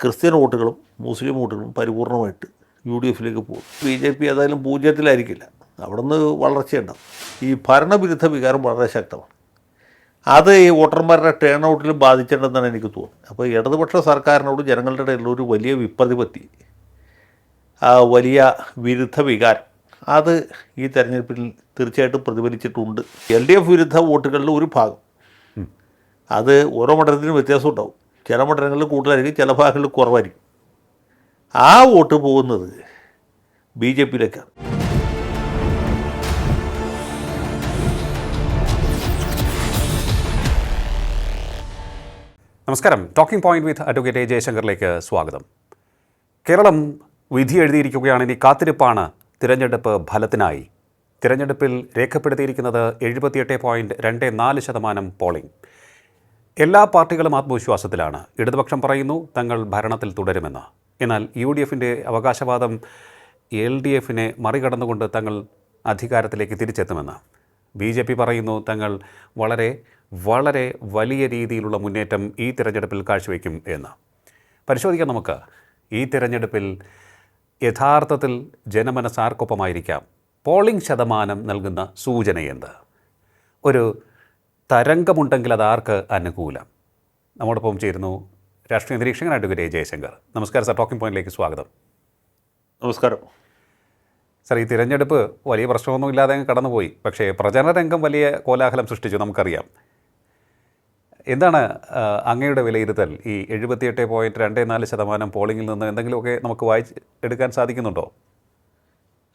Christian വോട്ടുകളും മുസ്ലിം വോട്ടുകളും പരിപൂർണമായിട്ട് UDFിലേക്ക് പോകും. BJP ഏതായാലും പൂജ്യത്തിലായിരിക്കില്ല, അവിടെ നിന്ന് വളർച്ചയുണ്ടാവും. ഈ ഭരണവിരുദ്ധ വികാരം വളരെ ശക്തമാണ്. അത് ഈ വോട്ടർമാരുടെ ടേൺ ഔട്ടിൽ ബാധിച്ചിട്ടുണ്ടെന്നാണ് എനിക്ക് തോന്നുന്നത്. അപ്പോൾ ഇടതുപക്ഷ സർക്കാരിനോട് ജനങ്ങളുടെ ഇടയിലൊരു വലിയ വിപ്രതിപത്തി, വലിയ വിരുദ്ധ വികാരം, അത് ഈ തെരഞ്ഞെടുപ്പിൽ തീർച്ചയായിട്ടും പ്രതിഫലിച്ചിട്ടുണ്ട്. LDF വിരുദ്ധ വോട്ടുകളിൽ ഒരു ഭാഗം, അത് ഓരോ മണ്ഡലത്തിനും വ്യത്യാസം ഉണ്ടാവും. ചില മണ്ഡലങ്ങളിൽ കൂടുതലായിരിക്കും, ചില ഭാഗങ്ങളിൽ കുറവായിരിക്കും. ആ വോട്ട് പോകുന്നത് BJPയിലേക്കാണ്. നമസ്കാരം. Talking point with advocate A. ജയശങ്കറിലേക്ക് സ്വാഗതം. കേരളം വിധി എഴുതിയിരിക്കുകയാണ്. ഇനി കാത്തിരിപ്പാണ് തിരഞ്ഞെടുപ്പ് ഫലത്തിനായി. തിരഞ്ഞെടുപ്പിൽ രേഖപ്പെടുത്തിയിരിക്കുന്നത് 78.24% പോളിംഗ്. എല്ലാ പാർട്ടികളും ആത്മവിശ്വാസത്തിലാണ്. ഇടതുപക്ഷം പറയുന്നു തങ്ങൾ ഭരണത്തിൽ തുടരുമെന്ന്. എന്നാൽ UDFിൻ്റെ അവകാശവാദം LDFിനെ മറികടന്നുകൊണ്ട് തങ്ങൾ അധികാരത്തിലേക്ക് തിരിച്ചെത്തുമെന്ന്. BJP പറയുന്നു തങ്ങൾ വളരെ വലിയ രീതിയിലുള്ള മുന്നേറ്റം ഈ തിരഞ്ഞെടുപ്പിൽ കാഴ്ചവെക്കും എന്ന്. പരിശോധിക്കാം നമുക്ക്. ഈ തിരഞ്ഞെടുപ്പിൽ യഥാർത്ഥത്തിൽ ജനമനസ്സ് ആർക്കൊപ്പമായിരിക്കാം? പോളിംഗ് ശതമാനം നൽകുന്ന സൂചനയെന്ത്? ഒരു തരംഗമുണ്ടെങ്കിൽ അത് ആർക്ക് അനുകൂലം? നമ്മോടൊപ്പം ചേരുന്നു രാഷ്ട്രീയ നിരീക്ഷകൻ അഡ്വക്കേറ്റ് A. ജയശങ്കർ. നമസ്കാരം സാർ, ടോക്കിംഗ് പോയിന്റിലേക്ക് സ്വാഗതം. നമസ്കാരം സാർ, ഈ തിരഞ്ഞെടുപ്പ് വലിയ പ്രശ്നമൊന്നും ഇല്ലാതെ അങ്ങ് കടന്നുപോയി. പക്ഷേ പ്രചരണ രംഗം വലിയ കോലാഹലം സൃഷ്ടിച്ചു, നമുക്കറിയാം. എന്താണ് അങ്ങയുടെ വിലയിരുത്തൽ? ഈ 78.24% പോളിംഗിൽ നിന്ന് എന്തെങ്കിലുമൊക്കെ നമുക്ക് എടുക്കാൻ സാധിക്കുന്നുണ്ടോ?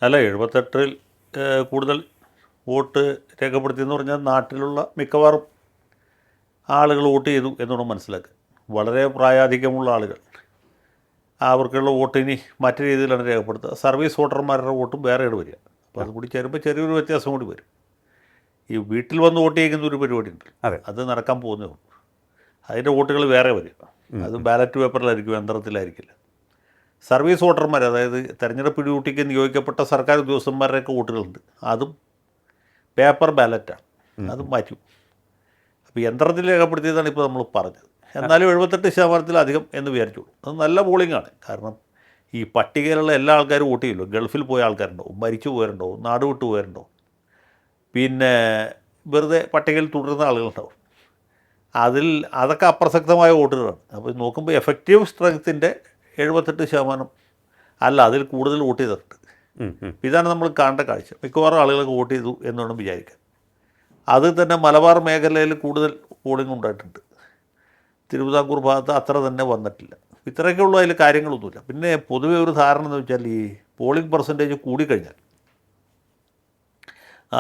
അല്ല, 78-ൽ കൂടുതൽ വോട്ട് രേഖപ്പെടുത്തിയെന്ന് പറഞ്ഞാൽ നാട്ടിലുള്ള മിക്കവാറും ആളുകൾ വോട്ട് ചെയ്തു എന്നാണ് മനസ്സിലാക്കുക. വളരെ പ്രായാധിക്യമുള്ള ആളുകൾ, അവർക്കുള്ള വോട്ട് ഇനി മറ്റു രീതിയിലാണ് രേഖപ്പെടുത്തുക. സർവീസ് വോട്ടർമാരുടെ വോട്ടും വേറെ വരിക. അപ്പോൾ അത് കൂടി ചേരുമ്പോൾ ചെറിയൊരു വ്യത്യാസം കൂടി വരും. ഈ വീട്ടിൽ വന്ന് വോട്ട് ചെയ്യുന്ന ഒരു പരിപാടി ഉണ്ട്, അത് നടക്കാൻ പോകുന്നേ ഉള്ളൂ. അതിൻ്റെ വോട്ടുകൾ വേറെ വരിക. അത് ബാലറ്റ് പേപ്പറിലായിരിക്കും, യന്ത്രത്തിലായിരിക്കില്ല. സർവീസ് വോട്ടർമാർ, അതായത് തെരഞ്ഞെടുപ്പ് ഡ്യൂട്ടിക്ക് നിയോഗിക്കപ്പെട്ട സർക്കാർ ഉദ്യോഗസ്ഥന്മാരുടെയൊക്കെ വോട്ടുകളുണ്ട്, അതും പേപ്പർ ബാലറ്റാണ്, അതും മാറ്റും. അപ്പോൾ യന്ത്രത്തിൽ രേഖപ്പെടുത്തിയതാണ് ഇപ്പോൾ നമ്മൾ പറഞ്ഞത്. എന്നാലും 78%-ലധികം എന്ന് വിചാരിച്ചോളൂ. അത് നല്ല പോളിംഗാണ്. കാരണം ഈ പട്ടികയിലുള്ള എല്ലാ ആൾക്കാരും വോട്ട് ചെയ്യുമല്ലോ. ഗൾഫിൽ പോയ ആൾക്കാരുണ്ടാവും, മരിച്ചു പോയവരുണ്ടാവും, നാട് വിട്ടു പോയവരുണ്ടാവും, പിന്നെ വെറുതെ പട്ടികയിൽ തുടരുന്ന ആളുകളുണ്ടാവും. അതൊക്കെ അപ്രസക്തമായ വോട്ടുകളാണ്. അപ്പോൾ നോക്കുമ്പോൾ എഫക്റ്റീവ് സ്ട്രെങ്ത്തിൻ്റെ 78% അല്ല, അതിൽ കൂടുതൽ വോട്ട് ചെയ്തിട്ടുണ്ട്. ഇതാണ് നമ്മൾ കാണേണ്ട കാഴ്ച. മിക്കവാറും ആളുകളൊക്കെ വോട്ട് ചെയ്തു എന്ന് വേണം വിചാരിക്കാൻ. അത് തന്നെ മലബാർ മേഖലയിൽ കൂടുതൽ പോളിംഗ് ഉണ്ടായിട്ടുണ്ട്. തിരുവിതാംകൂർ ഭാഗത്ത് അത്ര തന്നെ വന്നിട്ടില്ല. ഇത്രയൊക്കെ ഉള്ളൂ, അതിൽ കാര്യങ്ങളൊന്നുമില്ല. പിന്നെ പൊതുവെ ഒരു ധാരണ എന്ന് വെച്ചാൽ ഈ പോളിംഗ് പെർസെൻറ്റേജ് കൂടിക്കഴിഞ്ഞാൽ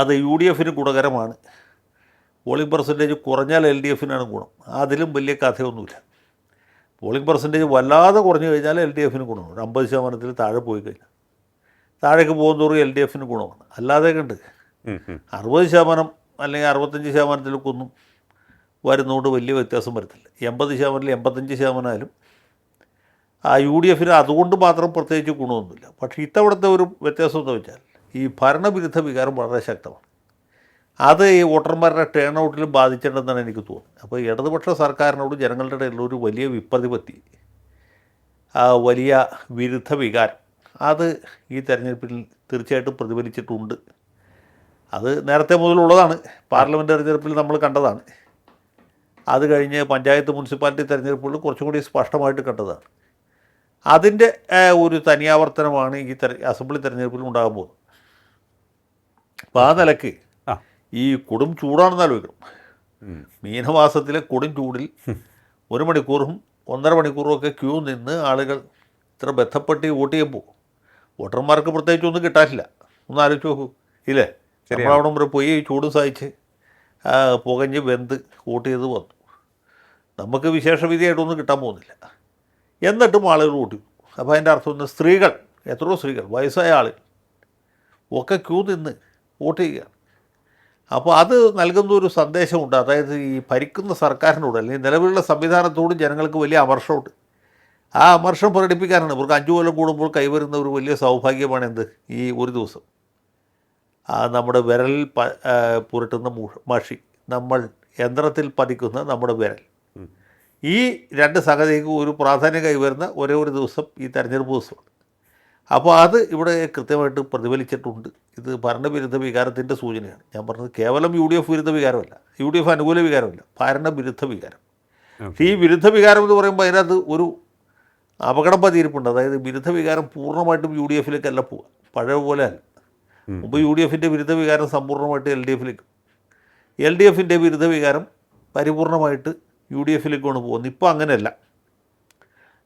അത് UDFിന് ഗുണകരമാണ്. പോളിംഗ് പെർസെൻറ്റേജ് കുറഞ്ഞാൽ LDFിനാണ് ഗുണം. അതിലും വലിയ കഥയൊന്നുമില്ല. പോളിംഗ് പെർസെൻറ്റേജ് വല്ലാതെ കുറഞ്ഞു കഴിഞ്ഞാൽ LDFിന് ഗുണമാണ്. 50% താഴെ പോയി കഴിഞ്ഞാൽ, താഴേക്ക് പോകുന്നതോറും LDFിന് ഗുണമാണ്. അല്ലാതെ കണ്ട് 60% അല്ലെങ്കിൽ 65%-ലേക്കൊന്നും വരുന്നതുകൊണ്ട് വലിയ വ്യത്യാസം വരത്തില്ല. 80%-ൽ 85% ആയാലും UDFിന് അതുകൊണ്ട് മാത്രം പ്രത്യേകിച്ച് ഗുണമൊന്നുമില്ല. പക്ഷേ ഇത്തവണത്തെ ഒരു വ്യത്യാസം എന്ന് വെച്ചാൽ ഈ ഭരണവിരുദ്ധ വികാരം വളരെ ശക്തമാണ്. അത് ഈ വോട്ടർമാരുടെ ടേൺ ഔട്ടിൽ ബാധിച്ചിട്ടുണ്ടെന്നാണ് എനിക്ക് തോന്നുന്നത്. അപ്പോൾ ഇടതുപക്ഷ സർക്കാരിനോട് ജനങ്ങളുടെ ഇടയിലൊരു വലിയ വിപ്രതിപത്തി, വലിയ വിരുദ്ധ വികാരം, അത് ഈ തെരഞ്ഞെടുപ്പിൽ തീർച്ചയായിട്ടും പ്രതിഫലിച്ചിട്ടുണ്ട്. അത് നേരത്തെ മുതലുള്ളതാണ്. പാർലമെൻറ്റ് തെരഞ്ഞെടുപ്പിൽ നമ്മൾ കണ്ടതാണ്. അത് കഴിഞ്ഞ് പഞ്ചായത്ത് മുനിസിപ്പാലിറ്റി തെരഞ്ഞെടുപ്പുകളിൽ കുറച്ചും കൂടി സ്പഷ്ടമായിട്ട് കണ്ടതാണ്. അതിൻ്റെ ഒരു തനിയാവർത്തനമാണ് ഈ അസംബ്ലി തെരഞ്ഞെടുപ്പിൽ ഉണ്ടാകാൻ പോകുന്നത്. അപ്പോൾ ആ നിലയ്ക്ക് ഈ കൊടും ചൂടാണെന്ന് ആലോചിക്കണം. മീനമാസത്തിലെ കൊടും ചൂടിൽ 1 മണിക്കൂറും 1.5 മണിക്കൂറും ഒക്കെ ക്യൂ നിന്ന് ആളുകൾ ഇത്ര ബന്ധപ്പെട്ട് വോട്ട് ചെയ്യുമ്പോൾ വോട്ടർമാർക്ക് പ്രത്യേകിച്ചൊന്നും കിട്ടാനില്ല. ഒന്ന് ആലോചിച്ച് നോക്കൂ, ഇല്ലേ? നമ്മളവിടെ വരെ പോയി ചൂട് സഹിച്ച് പുകഞ്ഞ് വെന്ത് വോട്ട് ചെയ്ത് വന്നു. നമുക്ക് വിശേഷവിധിയായിട്ടൊന്നും കിട്ടാൻ പോകുന്നില്ല. എന്നിട്ടും ആളുകൾ വോട്ട് ചെയ്തു. അപ്പോൾ അതിൻ്റെ അർത്ഥം ഒന്ന്, സ്ത്രീകൾ, എത്രയോ സ്ത്രീകൾ, വയസ്സായ ആളുകൾ ഒക്കെ ക്യൂ നിന്ന് വോട്ട് ചെയ്യുകയാണ്. അപ്പോൾ അത് നൽകുന്ന ഒരു സന്ദേശമുണ്ട്. അതായത് ഈ ഭരിക്കുന്ന സർക്കാരിനോട് അല്ലെങ്കിൽ നിലവിലുള്ള സംവിധാനത്തോട് ജനങ്ങൾക്ക് വലിയ അമർഷമുണ്ട്. ആ അമർഷം പ്രകടിപ്പിക്കാനാണ്. ഇവർക്ക് 5 കൊല്ലം കൂടുമ്പോൾ കൈവരുന്ന ഒരു വലിയ സൗഭാഗ്യമാണ് എന്ത്, ഈ ഒരു ദിവസം നമ്മുടെ വിരലിൽ പുരട്ടുന്ന മഷി, നമ്മൾ യന്ത്രത്തിൽ പതിക്കുന്ന നമ്മുടെ വിരൽ, ഈ രണ്ട് സംഗതിക്ക് ഒരു പ്രാധാന്യം കൈവരുന്ന ഒരേ ഒരു ദിവസം ഈ തെരഞ്ഞെടുപ്പ് ദിവസമാണ്. അപ്പോൾ അത് ഇവിടെ കൃത്യമായിട്ട് പ്രതിഫലിച്ചിട്ടുണ്ട്. ഇത് ഭരണവിരുദ്ധ വികാരത്തിൻ്റെ സൂചനയാണ്. ഞാൻ പറഞ്ഞത് കേവലം UDF വിരുദ്ധ വികാരമല്ല, UDF അനുകൂല വികാരമല്ല, ഭരണവിരുദ്ധ വികാരം. പക്ഷേ ഈ വിരുദ്ധ വികാരം എന്ന് പറയുമ്പോൾ അതിനകത്ത് ഒരു അപകടം പതിയിരിപ്പുണ്ട്. അതായത് വിരുദ്ധ വികാരം പൂർണ്ണമായിട്ടും UDFലേക്കല്ല പോവുക, പഴയ പോലെ അല്ല. മുമ്പ് UDFൻ്റെ വിരുദ്ധ വികാരം സമ്പൂർണ്ണമായിട്ട് LDFലേക്ക്, LDFൻ്റെ വിരുദ്ധ വികാരം പരിപൂർണമായിട്ട് UDFലേക്കാണ് പോകുന്നത്. ഇപ്പോൾ അങ്ങനെയല്ല.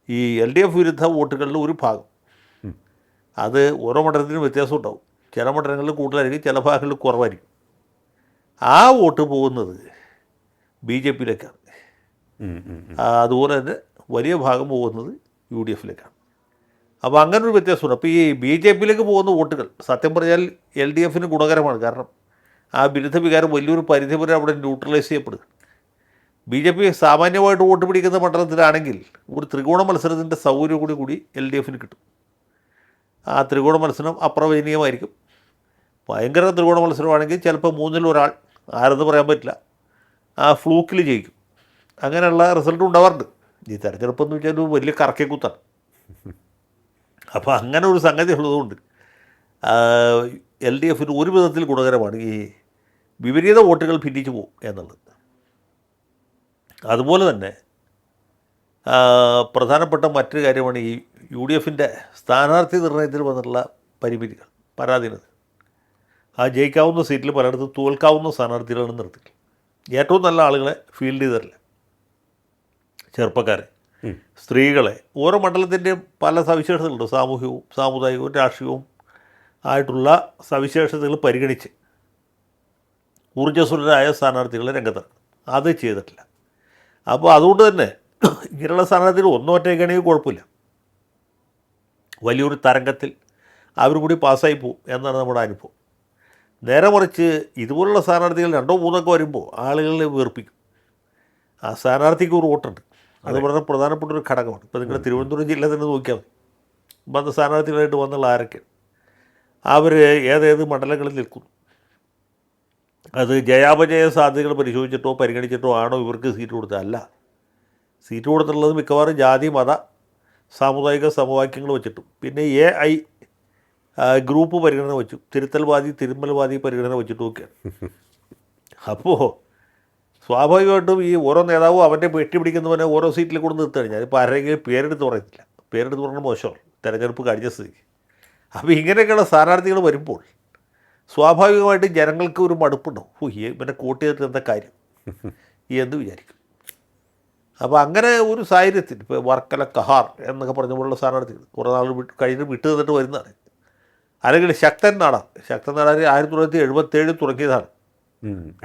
ഈ LDF വിരുദ്ധ വോട്ടുകളിൽ ഒരു ഭാഗം, അത് ഓരോ മണ്ഡലത്തിനും വ്യത്യാസം ഉണ്ടാവും. ചില മണ്ഡലങ്ങളിൽ കൂടുതലായിരിക്കും, ചില ഭാഗങ്ങളിൽ കുറവായിരിക്കും. ആ വോട്ട് പോകുന്നത് BJPയിലേക്കാണ്. അതുപോലെ തന്നെ വലിയ ഭാഗം പോകുന്നത് UDFലേക്കാണ്. അപ്പോൾ അങ്ങനൊരു വ്യത്യാസമുണ്ട്. അപ്പോൾ ഈ BJPയിലേക്ക് പോകുന്ന വോട്ടുകൾ സത്യം പറഞ്ഞാൽ LDFന് ഗുണകരമാണ്. കാരണം ആ വിരുദ്ധ വികാരം വലിയൊരു പരിധി വരെ അവിടെ ന്യൂട്രലൈസ് ചെയ്യപ്പെടുക. BJP സാമാന്യമായിട്ട് വോട്ട് പിടിക്കുന്ന മണ്ഡലത്തിലാണെങ്കിൽ ഒരു ത്രികോണ മത്സരത്തിൻ്റെ സൗകര്യം കൂടി LDFന് കിട്ടും. ആ ത്രികോണ മത്സരം അപ്രവചനീയമായിരിക്കും. ഭയങ്കര ത്രികോണ മത്സരമാണെങ്കിൽ ചിലപ്പോൾ മൂന്നിൽ ഒരാൾ, ആരെന്ന് പറയാൻ പറ്റില്ല, ആ ഫ്ലൂക്കിൽ ജയിക്കും. അങ്ങനെയുള്ള റിസൾട്ട് ഉണ്ടാവാറുണ്ട്. ഈ തെരഞ്ഞെടുപ്പെന്ന് വെച്ചാൽ ഒരു വലിയ കറക്കിക്കുത്താണ്. അപ്പോൾ അങ്ങനെ ഒരു സംഗതി ഉള്ളതുകൊണ്ട് LDFന് ഒരു വിധത്തിൽ ഗുണകരമാണ് ഈ വിപരീത വോട്ടുകൾ ഭിന്നിച്ചു പോകും എന്നുള്ളത്. അതുപോലെ തന്നെ പ്രധാനപ്പെട്ട മറ്റൊരു കാര്യമാണ് ഈ UDFൻ്റെ സ്ഥാനാർത്ഥി നിർണയത്തിൽ വന്നിട്ടുള്ള പരിമിതികൾ, പരാധീനത. ആ ജയിക്കാവുന്ന സീറ്റിൽ പലയിടത്തും തോൽക്കാവുന്ന സ്ഥാനാർത്ഥികളാണ് നിർത്തിയിട്ടുള്ളത്. ഏറ്റവും നല്ല ആളുകളെ ഫീൽഡ് ചെയ്തിട്ടില്ല. ചെറുപ്പക്കാരെ, സ്ത്രീകളെ, ഓരോ മണ്ഡലത്തിൻ്റെയും പല സവിശേഷതകളുണ്ട്. സാമൂഹികവും സാമുദായികവും രാഷ്ട്രീയവും ആയിട്ടുള്ള സവിശേഷതകൾ പരിഗണിച്ച് ഊർജ്ജസ്വലരായ സ്ഥാനാർത്ഥികളെ രംഗത്തിറക്കും. അത് ചെയ്തിട്ടില്ല. അപ്പോൾ അതുകൊണ്ട് തന്നെ ഇങ്ങനെയുള്ള സ്ഥാനാർത്ഥികൾ ഒന്നൊറ്റയ്ക്കാണെങ്കിൽ കുഴപ്പമില്ല, വലിയൊരു തരംഗത്തിൽ അവരും കൂടി പാസ്സായി പോകും എന്നാണ് നമ്മുടെ അനുഭവം. നേരെ മറിച്ച് ഇതുപോലുള്ള സ്ഥാനാർത്ഥികൾ രണ്ടോ മൂന്നൊക്കെ വരുമ്പോൾ ആളുകളെ വീർപ്പിക്കും. ആ സ്ഥാനാർത്ഥിക്ക് ഒരു വോട്ടുണ്ട്, അത് വളരെ പ്രധാനപ്പെട്ട ഒരു ഘടകമാണ്. ഇപ്പോൾ നിങ്ങളുടെ തിരുവനന്തപുരം ജില്ല തന്നെ നോക്കിയാൽ മതി. വന്ന സ്ഥാനാർത്ഥികളായിട്ട് വന്നുള്ള ആരൊക്കെയാണ്, അവർ ഏതേത് മണ്ഡലങ്ങളിൽ നിൽക്കുന്നു, അത് ജയാപജയ സാധ്യതകൾ പരിശോധിച്ചിട്ടോ പരിഗണിച്ചിട്ടോ ആണോ ഇവർക്ക് സീറ്റ് കൊടുത്തത്? അല്ല. സീറ്റ് കൊടുത്തിട്ടുള്ളത് മിക്കവാറും ജാതി മത സാമുദായിക സമവാക്യങ്ങൾ വെച്ചിട്ടും പിന്നെ AI ഗ്രൂപ്പ് പരിഗണന വെച്ചു, തിരുത്തൽവാദി തിരുമ്മൽവാദി പരിഗണന വെച്ചിട്ടുമൊക്കെയാണ്. അപ്പോൾ സ്വാഭാവികമായിട്ടും ഈ ഓരോ നേതാവും അവൻ്റെ പെട്ടി പിടിക്കുന്നവനെ ഓരോ സീറ്റിൽ കൊണ്ട് നിർത്തി കഴിഞ്ഞാൽ ഇപ്പോൾ ആരെങ്കിലും പേരെടുത്ത് പറയത്തില്ല, പേരെടുത്ത് പറഞ്ഞാൽ മോശമാണ് തെരഞ്ഞെടുപ്പ് കഴിഞ്ഞ സ്ഥിതിക്ക്. അപ്പോൾ ഇങ്ങനെയൊക്കെയുള്ള സ്ഥാനാർത്ഥികൾ വരുമ്പോൾ സ്വാഭാവികമായിട്ട് ജനങ്ങൾക്ക് ഒരു മടുപ്പുണ്ടാവും. ഇവനെ കോട്ട് ചെയ്തിട്ട് എന്താ കാര്യം എന്ന് വിചാരിക്കും. അപ്പോൾ അങ്ങനെ ഒരു സാഹചര്യത്തിൽ ഇപ്പോൾ വർക്കല കഹാർ എന്നൊക്കെ പറഞ്ഞ പോലുള്ള സ്ഥാനാർത്ഥികൾ കുറേ നാൾ കഴിഞ്ഞ് വിട്ടു തന്നിട്ട് വരുന്നതാണ്. അല്ലെങ്കിൽ ശക്തൻ നാടാർ 1977 തുടങ്ങിയതാണ്.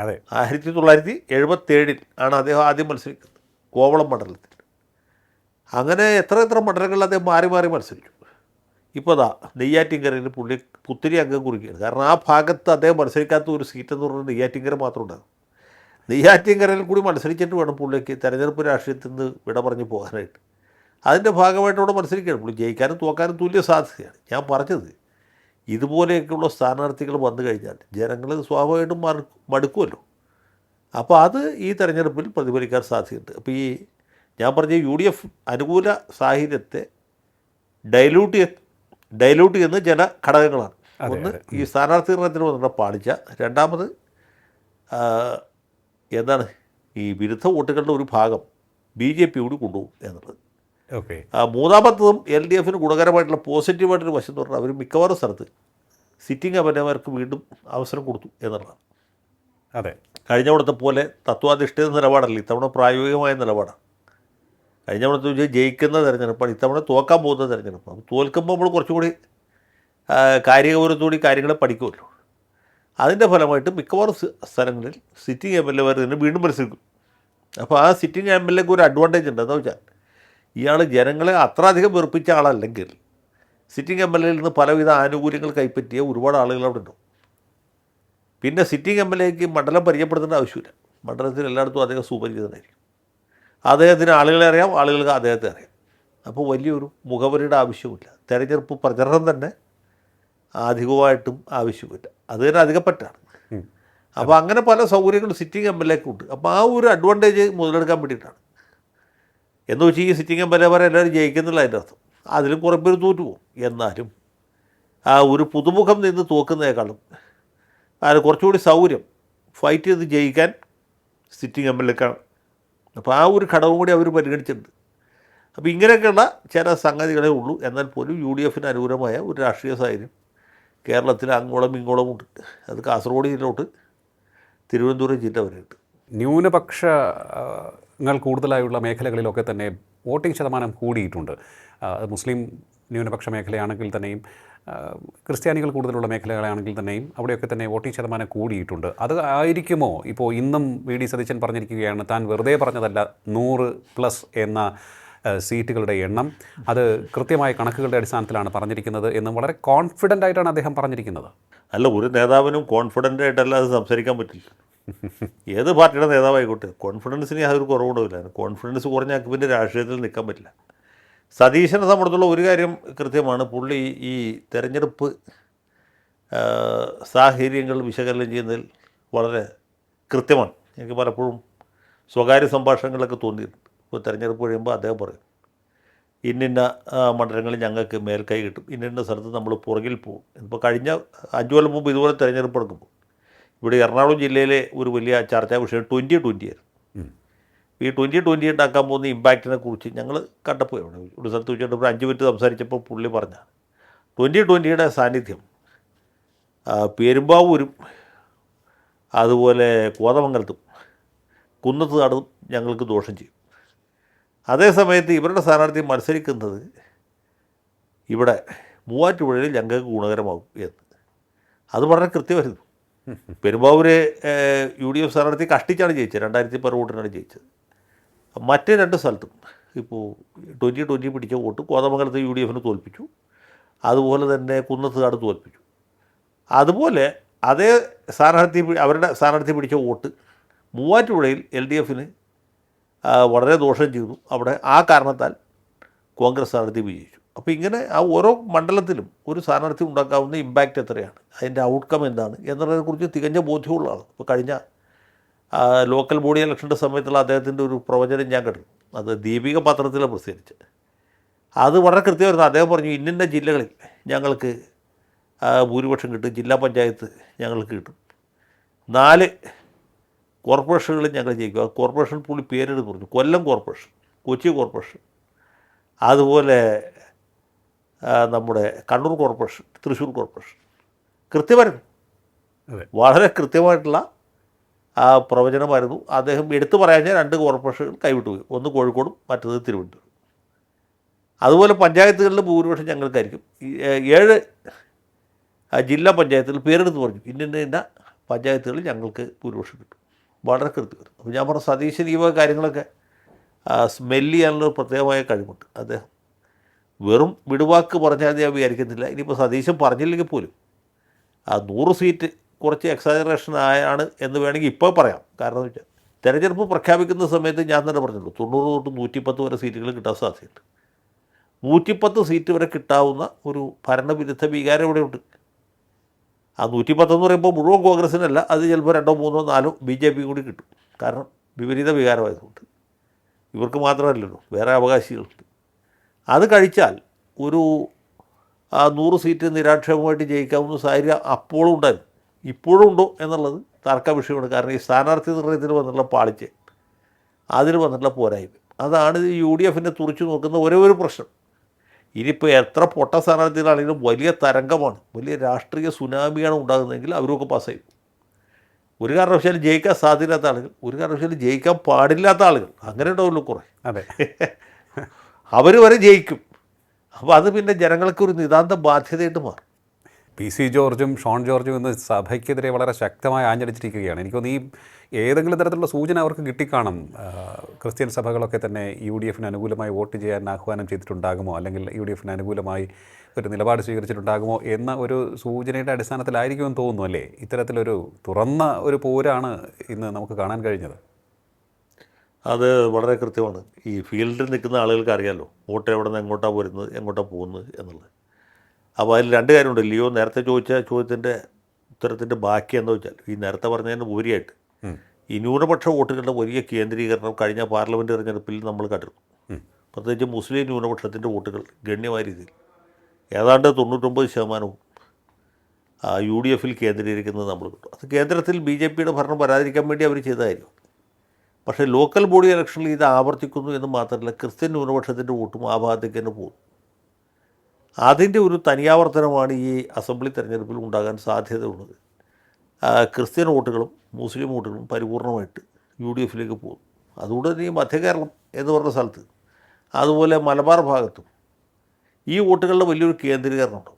അതെ, 1977 ആണ് അദ്ദേഹം ആദ്യം മത്സരിക്കുന്നത് കോവളം മണ്ഡലത്തിൽ. അങ്ങനെ എത്ര മണ്ഡലങ്ങളിൽ അദ്ദേഹം മാറി മാറി മത്സരിച്ചു. ഇപ്പോൾ അതാ നെയ്യാറ്റിൻകരയിൽ പുള്ളി പുത്തിരി അംഗം കുറിക്കുകയാണ്. കാരണം ആ ഭാഗത്ത് അദ്ദേഹം മത്സരിക്കാത്ത ഒരു സീറ്റെന്ന് പറഞ്ഞാൽ നെയ്യാറ്റിൻകര മാത്രം ഉണ്ടാകും. നെയ്യാറ്റിൻകരയിൽ കൂടി മത്സരിച്ചിട്ട് വേണം പുള്ളിക്ക് തെരഞ്ഞെടുപ്പ് രാഷ്ട്രീയത്തിൽ നിന്ന് വിട പറഞ്ഞ് പോകാനായിട്ട്. അതിൻ്റെ ഭാഗമായിട്ട് അവിടെ മത്സരിക്കുകയാണ്. പുള്ളി ജയിക്കാനും തോക്കാനും തുല്യ സാധ്യതയാണ്. ഞാൻ പറഞ്ഞത് ഇതുപോലെയൊക്കെയുള്ള സ്ഥാനാർത്ഥികൾ വന്നു കഴിഞ്ഞാൽ ജനങ്ങൾ സ്വാഭാവികമായിട്ടും മടുക്കുമല്ലോ. അപ്പോൾ അത് ഈ തെരഞ്ഞെടുപ്പിൽ പ്രതിഫലിക്കാൻ സാധ്യതയുണ്ട്. അപ്പോൾ ഈ ഞാൻ പറഞ്ഞ UDF അനുകൂല സാഹചര്യത്തെ ഡൈലൂട്ട് ചെയ്യുന്ന ചില ഘടകങ്ങളാണ്. ഒന്ന് ഈ സ്ഥാനാർത്ഥി നിർണയത്തിന് വന്നിട്ടുള്ള പാളിച്ച, രണ്ടാമത് എന്താണ് ഈ വിരുദ്ധ വോട്ടുകളുടെ ഒരു ഭാഗം BJP കൂടി കൊണ്ടുപോകും എന്നുള്ളത്. മൂന്നാമത്തതും LDFന് ഗുണകരമായിട്ടുള്ള പോസിറ്റീവായിട്ടൊരു വശം എന്ന് പറഞ്ഞാൽ അവർ മിക്കവാറും സ്ഥലത്ത് സിറ്റിംഗ് എംഎൽഎമാർക്ക് വീണ്ടും അവസരം കൊടുത്തു എന്നുള്ളതാണ്. അതെ, കഴിഞ്ഞ തവണത്തെ പോലെ തത്വാധിഷ്ഠിത നിലപാടല്ല, ഇത്തവണ പ്രായോഗികമായ നിലപാടാണ്. കഴിഞ്ഞ തവണത്തെ ജയിക്കുന്ന തെരഞ്ഞെടുപ്പാണ്, ഇത്തവണ തോക്കാൻ പോകുന്ന തെരഞ്ഞെടുപ്പാണ്. തോൽക്കുമ്പോൾ നമ്മൾ കുറച്ചുകൂടി കാര്യഗൗരവത്തോടെ കാര്യങ്ങളെ പഠിക്കുമല്ലോ. അതിൻ്റെ ഫലമായിട്ട് മിക്കവാറും സ്ഥലങ്ങളിൽ സിറ്റിംഗ് MLAമാർ തന്നെ വീണ്ടും മത്സരിക്കും. അപ്പോൾ ആ സിറ്റിംഗ് MLAക്ക് ഒരു അഡ്വാൻറ്റേജ് ഉണ്ട്. എന്താ വെച്ചാൽ ഇയാൾ ജനങ്ങളെ അത്ര അധികം വെറുപ്പിച്ച ആളല്ലെങ്കിൽ സിറ്റിംഗ് MLAയിൽ നിന്ന് പലവിധ ആനുകൂല്യങ്ങൾ കൈപ്പറ്റിയ ഒരുപാട് ആളുകൾ അവിടെ ഉണ്ടാവും. പിന്നെ സിറ്റിംഗ് MLAക്ക് മണ്ഡലം പരിചയപ്പെടുത്തേണ്ട ആവശ്യമില്ല. മണ്ഡലത്തിൽ എല്ലായിടത്തും അദ്ദേഹം സുപരിചിതനായിരിക്കും. അദ്ദേഹത്തിന് ആളുകളെ അറിയാം, ആളുകൾക്ക് അദ്ദേഹത്തെ അറിയാം. അപ്പോൾ വലിയൊരു മുഖവരിയുടെ ആവശ്യമില്ല. തെരഞ്ഞെടുപ്പ് പ്രചരണം തന്നെ അധികമായിട്ടും ആവശ്യമില്ല. അത് തന്നെ അധികപ്പറ്റാണ്. അപ്പോൾ അങ്ങനെ പല സൗകര്യങ്ങളും സിറ്റിംഗ് MLAക്ക് ഉണ്ട്. അപ്പോൾ ആ ഒരു അഡ്വാൻറ്റേജ് മുതലെടുക്കാൻ വേണ്ടിയിട്ടാണ് എന്ന് വെച്ചാൽ ഈ സിറ്റിംഗ് എം എൽ എമാരെ എല്ലാവരും ജയിക്കുന്നില്ല അതിൻ്റെ അർത്ഥം. അതിലും കുറേ പേര് തോറ്റു പോകും. എന്നാലും ആ ഒരു പുതുമുഖം നിന്ന് തോക്കുന്നതിനേക്കാളും അത് കുറച്ചുകൂടി സൗകര്യം ഫൈറ്റ് ചെയ്ത് ജയിക്കാൻ സിറ്റിംഗ് എം എൽ എക്കാണ്. അപ്പോൾ ആ ഒരു ഘടകം കൂടി അവർ പരിഗണിച്ചിട്ടുണ്ട്. അപ്പോൾ ഇങ്ങനെയൊക്കെയുള്ള ചില സംഗതികളേ ഉള്ളൂ. എന്നാൽ പോലും യു ഡി എഫിന് അനുകൂലമായ ഒരു രാഷ്ട്രീയ സാഹചര്യം കേരളത്തിൽ അങ്ങോളം ഇങ്ങോളം ഉണ്ട്. അത് കാസർഗോഡ് ജില്ലയിലോട്ട് തിരുവനന്തപുരം ജില്ല വരെ ഉണ്ട്. ന്യൂനപക്ഷങ്ങൾ കൂടുതലായുള്ള മേഖലകളിലൊക്കെ തന്നെ വോട്ടിംഗ് ശതമാനം കൂടിയിട്ടുണ്ട്. മുസ്ലിം ന്യൂനപക്ഷ മേഖലയാണെങ്കിൽ തന്നെയും ക്രിസ്ത്യാനികൾ കൂടുതലുള്ള മേഖലകളാണെങ്കിൽ തന്നെയും അവിടെയൊക്കെ തന്നെ വോട്ടിംഗ് ശതമാനം കൂടിയിട്ടുണ്ട്. അത് ആയിരിക്കുമോ ഇപ്പോൾ ഇന്നും വി.ഡി. സതീശൻ പറഞ്ഞിരിക്കുകയാണ്, താൻ വെറുതെ പറഞ്ഞതല്ല 100+ എന്ന സീറ്റുകളുടെ എണ്ണം, അത് കൃത്യമായ കണക്കുകളുടെ അടിസ്ഥാനത്തിലാണ് പറഞ്ഞിരിക്കുന്നത് എന്നും വളരെ കോൺഫിഡൻ്റ് ആയിട്ടാണ് അദ്ദേഹം പറഞ്ഞിരിക്കുന്നത്. അല്ല, ഒരു നേതാവിനും കോൺഫിഡൻ്റ് ആയിട്ടല്ല അത് സംസാരിക്കാൻ പറ്റില്ല. ഏത് പാർട്ടിയുടെ നേതാവായിക്കോട്ടെ കോൺഫിഡൻസിന് യാതൊരു കുറവുണ്ടാവില്ല. കോൺഫിഡൻസ് കുറഞ്ഞാൽ പിന്നെ രാഷ്ട്രീയത്തിൽ നിൽക്കാൻ പറ്റില്ല. സതീശനെ സംബന്ധിച്ചുള്ള ഒരു കാര്യം കൃത്യമാണ്, പുള്ളി ഈ തെരഞ്ഞെടുപ്പ് സാഹചര്യങ്ങൾ വിശകലനം ചെയ്യുന്നതിൽ വളരെ കൃത്യമാണ്. എനിക്ക് പലപ്പോഴും സ്വകാര്യ സംഭാഷണങ്ങളൊക്കെ തോന്നിയിട്ടുണ്ട്. ഇപ്പോൾ തെരഞ്ഞെടുപ്പ് കഴിയുമ്പോൾ അദ്ദേഹം പറയും, ഇന്നിന്ന മണ്ഡലങ്ങളിൽ ഞങ്ങൾക്ക് മേൽക്കൈ കിട്ടും, ഇന്നിന്ന സ്ഥലത്ത് നമ്മൾ പുറകിൽ പോകും. ഇപ്പോൾ കഴിഞ്ഞ 5 കൊല്ലം മുമ്പ് ഇതുപോലെ തെരഞ്ഞെടുപ്പ് നടക്കുമ്പോൾ ഇവിടെ എറണാകുളം ജില്ലയിലെ ഒരു വലിയ ചർച്ചാ വിഷയം 2020 ആയിരുന്നു. ഈ 2020 ഉണ്ടാക്കാൻ പോകുന്ന ഇമ്പാക്റ്റിനെ കുറിച്ച് ഞങ്ങൾ കണ്ടപ്പോൾ ഒരു സ്ഥലത്ത് വെച്ചിട്ട് ഒരു 5 മിനിറ്റ് സംസാരിച്ചപ്പോൾ പുള്ളി പറഞ്ഞ 2020യുടെ സാന്നിധ്യം പെരുമ്പാവൂരും അതുപോലെ കോതമംഗലത്തും കുന്നത്തുനാടും ഞങ്ങൾക്ക് ദോഷം ചെയ്യും. അതേസമയത്ത് ഇവരുടെ സ്ഥാനാർത്ഥി മത്സരിക്കുന്നത് ഇവിടെ മൂവാറ്റുപുഴയിൽ ഞങ്ങൾക്ക് ഗുണകരമാകും എന്ന്. അത് വളരെ കൃത്യമായിരുന്നു. പെരുമ്പാവൂര് UDF സ്ഥാനാർത്ഥി കഷ്ടിച്ചാണ് ജയിച്ചത്, 2010 വോട്ടിനാണ് ജയിച്ചത്. മറ്റേ 2 സ്ഥലത്തും ഇപ്പോൾ 2020 പിടിച്ച വോട്ട് കോതമംഗലത്ത് UDFന് തോൽപ്പിച്ചു, അതുപോലെ തന്നെ കുന്നത്തുനാട് തോൽപ്പിച്ചു. അതുപോലെ അതേ സ്ഥാനാർത്ഥി അവരുടെ സ്ഥാനാർത്ഥി പിടിച്ച വോട്ട് മൂവാറ്റുപുഴയിൽ LDFന് വളരെ ദോഷം ചെയ്തു. അവിടെ ആ കാരണത്താൽ കോൺഗ്രസ് സ്ഥാനാർത്ഥി വിജയിച്ചു. അപ്പോൾ ഇങ്ങനെ ആ ഓരോ മണ്ഡലത്തിലും ഒരു സ്ഥാനാർത്ഥി ഉണ്ടാക്കാവുന്ന ഇമ്പാക്റ്റ് എത്രയാണ്, അതിൻ്റെ ഔട്ട്കം എന്താണ് എന്നതിനെക്കുറിച്ച് തികഞ്ഞ ബോധ്യമുള്ള ആൾ. ഇപ്പോൾ കഴിഞ്ഞ ലോക്കൽ ബോഡി ഇലക്ഷൻ്റെ സമയത്തുള്ള അദ്ദേഹത്തിൻ്റെ ഒരു പ്രവചനം ഞാൻ കണ്ടു, അത് ദീപിക പത്രത്തിലാണ് പ്രസിദ്ധീകരിച്ചത്. അത് വളരെ കൃത്യമായിരുന്നു. അദ്ദേഹം പറഞ്ഞു, ഇന്നിന്ന ജില്ലകളിൽ ഞങ്ങൾക്ക് ഭൂരിപക്ഷം കിട്ടും, ജില്ലാ പഞ്ചായത്ത് ഞങ്ങൾക്ക് കിട്ടും, 4 കോർപ്പറേഷനുകളിൽ ഞങ്ങൾ ജയിക്കും. ആ കോർപ്പറേഷൻ പുള്ളി പേരെടുത്ത് പറഞ്ഞു, കൊല്ലം കോർപ്പറേഷൻ, കൊച്ചി കോർപ്പറേഷൻ, അതുപോലെ നമ്മുടെ കണ്ണൂർ കോർപ്പറേഷൻ, തൃശ്ശൂർ കോർപ്പറേഷൻ. കൃത്യമായിരുന്നു, വളരെ കൃത്യമായിട്ടുള്ള ആ പ്രവചനമായിരുന്നു. അദ്ദേഹം എടുത്തു പറയാൻ 2 കോർപ്പറേഷനുകൾ കൈവിട്ടു പോയി, ഒന്ന് കോഴിക്കോടും മറ്റത് തിരുവനന്തപുരം. അതുപോലെ പഞ്ചായത്തുകളിൽ ഭൂരിപക്ഷം ഞങ്ങൾക്കായിരിക്കും. 7 ജില്ലാ പഞ്ചായത്തുകൾ പേരെടുത്ത് പറഞ്ഞു, ഇന്ന പഞ്ചായത്തുകളിൽ ഞങ്ങൾക്ക് ഭൂരിപക്ഷം കിട്ടും. വളരെ കൃത്യമായിരുന്നു. അപ്പോൾ ഞാൻ പറഞ്ഞ സതീശൻ ഈ വക കാര്യങ്ങളൊക്കെ സ്മെല്ല് ചെയ്യാനുള്ള പ്രത്യേകമായ കഴിവുണ്ട്. അദ്ദേഹം വെറും വിടുവാക്ക് പറഞ്ഞാൽ ഞാൻ വിചാരിക്കുന്നില്ല. ഇനിയിപ്പോൾ സതീശൻ പറഞ്ഞില്ലെങ്കിൽ പോലും ആ 100 സീറ്റ് കുറച്ച് എക്സാജറേഷൻ ആണ് എന്ന് വേണമെങ്കിൽ ഇപ്പോൾ പറയാം. കാരണം എന്ന് വെച്ചാൽ തെരഞ്ഞെടുപ്പ് പ്രഖ്യാപിക്കുന്ന സമയത്ത് ഞാൻ തന്നെ പറഞ്ഞുള്ളൂ 90 തൊട്ട് 110 വരെ സീറ്റുകൾ കിട്ടാൻ സാധ്യതയുണ്ട്. 110 സീറ്റ് വരെ കിട്ടാവുന്ന ഒരു ഭരണവിരുദ്ധ വികാരം ഇവിടെയുണ്ട്. ആ 110 എന്ന് പറയുമ്പോൾ മുഴുവൻ കോൺഗ്രസിനല്ല, അത് ചിലപ്പോൾ 2, 3, 4 BJP കൂടി കിട്ടും. കാരണം വിപരീത വികാരമായതുകൊണ്ട് ഇവർക്ക് മാത്രമല്ലല്ലോ, വേറെ അവകാശികളുണ്ട്. അത് കഴിച്ചാൽ ഒരു 100 സീറ്റ് നിരാക്ഷേപമായിട്ട് ജയിക്കാവുന്ന സാഹചര്യം അപ്പോഴും ഉണ്ടായിരുന്നു. ഇപ്പോഴും ഉണ്ടോ എന്നുള്ളത് തർക്ക വിഷയമാണ്. കാരണം ഈ സ്ഥാനാർത്ഥി നിർണ്ണയത്തിൽ വന്നിട്ടുള്ള പാളിച്ച്, അതിൽ വന്നിട്ടുള്ള പോരായ്മ, അതാണ് UDFനെ തുറച്ചു നോക്കുന്ന ഒരേ ഒരു പ്രശ്നം. ഇനിയിപ്പോൾ എത്ര പൊട്ട സ്ഥാനാർത്ഥികളാണെങ്കിലും വലിയ തരംഗമാണ്, വലിയ രാഷ്ട്രീയ സുനാമിയാണ് ഉണ്ടാകുന്നതെങ്കിൽ അവരൊക്കെ പാസ്സായി. ഒരു കാരണവശാലും ജയിക്കാൻ സാധ്യതയില്ലാത്ത ആളുകൾ, ഒരു കാരണവശാലും ജയിക്കാൻ പാടില്ലാത്ത ആളുകൾ, അങ്ങനെ ഉണ്ടാവുമല്ലോ കുറേ. അതെ, അവർ വരെ ജയിക്കും. അപ്പോൾ അത് പിന്നെ ജനങ്ങൾക്കൊരു നിതാന്ത ബാധ്യതയായിട്ട് മാറും. PC ജോർജും ഷോൺ ജോർജും ഇന്ന് സഭയ്ക്കെതിരെ വളരെ ശക്തമായി ആഞ്ഞടിച്ചിരിക്കുകയാണ്. എനിക്കൊന്ന് ഈ ഏതെങ്കിലും തരത്തിലുള്ള സൂചന അവർക്ക് കിട്ടിക്കാണും. ക്രിസ്ത്യൻ സഭകളൊക്കെ തന്നെ UDFന് അനുകൂലമായി വോട്ട് ചെയ്യാൻ ആഹ്വാനം ചെയ്തിട്ടുണ്ടാകുമോ, അല്ലെങ്കിൽ UDFന് അനുകൂലമായി ഒരു നിലപാട് സ്വീകരിച്ചിട്ടുണ്ടാകുമോ എന്ന ഒരു സൂചനയുടെ അടിസ്ഥാനത്തിലായിരിക്കുമെന്ന് തോന്നുന്നു അല്ലേ? ഇത്തരത്തിലൊരു തുറന്ന ഒരു പോരാണ് ഇന്ന് നമുക്ക് കാണാൻ കഴിഞ്ഞത്. അത് വളരെ കൃത്യമാണ്. ഈ ഫീൽഡിൽ നിൽക്കുന്ന ആളുകൾക്ക് അറിയാമല്ലോ വോട്ട് എവിടെ നിന്ന് എങ്ങോട്ടാണ് വരുന്നത്, എങ്ങോട്ടാണ് പോകുന്നത് എന്നുള്ളത്. അപ്പോൾ അതിൽ 2 കാര്യമുണ്ട്. ലിയോ നേരത്തെ ചോദിച്ച ചോദ്യത്തിൻ്റെ ഉത്തരത്തിൻ്റെ ബാക്കി എന്താ വെച്ചാൽ, ഈ നേരത്തെ പറഞ്ഞതിന് ഉപരിയായിട്ട് ഈ ന്യൂനപക്ഷ വോട്ടുകളുടെ വലിയ കേന്ദ്രീകരണം കഴിഞ്ഞ പാർലമെൻറ്റ് തിരഞ്ഞെടുപ്പിൽ നമ്മൾ കണ്ടിരുന്നു. പ്രത്യേകിച്ച് മുസ്ലിം ന്യൂനപക്ഷത്തിൻ്റെ വോട്ടുകൾ ഗണ്യമായ രീതിയിൽ ഏതാണ്ട് 99% UDF കേന്ദ്രീകരിക്കുന്നത് നമ്മൾ കിട്ടും. അത് കേന്ദ്രത്തിൽ BJPയുടെ ഭരണം വരാതിരിക്കാൻ വേണ്ടി അവർ ചെയ്തതായിരുന്നു. പക്ഷേ ലോക്കൽ ബോഡി ഇലക്ഷനിൽ ഇത് ആവർത്തിക്കുന്നു എന്ന് മാത്രമല്ല, ക്രിസ്ത്യൻ ന്യൂനപക്ഷത്തിൻ്റെ വോട്ടും ആ ഭാഗത്തേക്ക് തന്നെ പോകും. അതിൻ്റെ ഒരു തനിയാവർത്തനമാണ് ഈ അസംബ്ലി തെരഞ്ഞെടുപ്പിൽ ഉണ്ടാകാൻ സാധ്യതയുള്ളത്. ക്രിസ്ത്യൻ വോട്ടുകളും മുസ്ലിം വോട്ടുകളും പരിപൂർണമായിട്ട് UDF പോകും. അതുകൊണ്ട് തന്നെ ഈ മധ്യകേരളം എന്ന് പറഞ്ഞ സ്ഥലത്ത്, അതുപോലെ മലബാർ ഭാഗത്തും ഈ വോട്ടുകളുടെ വലിയൊരു കേന്ദ്രീകരണമുണ്ട്.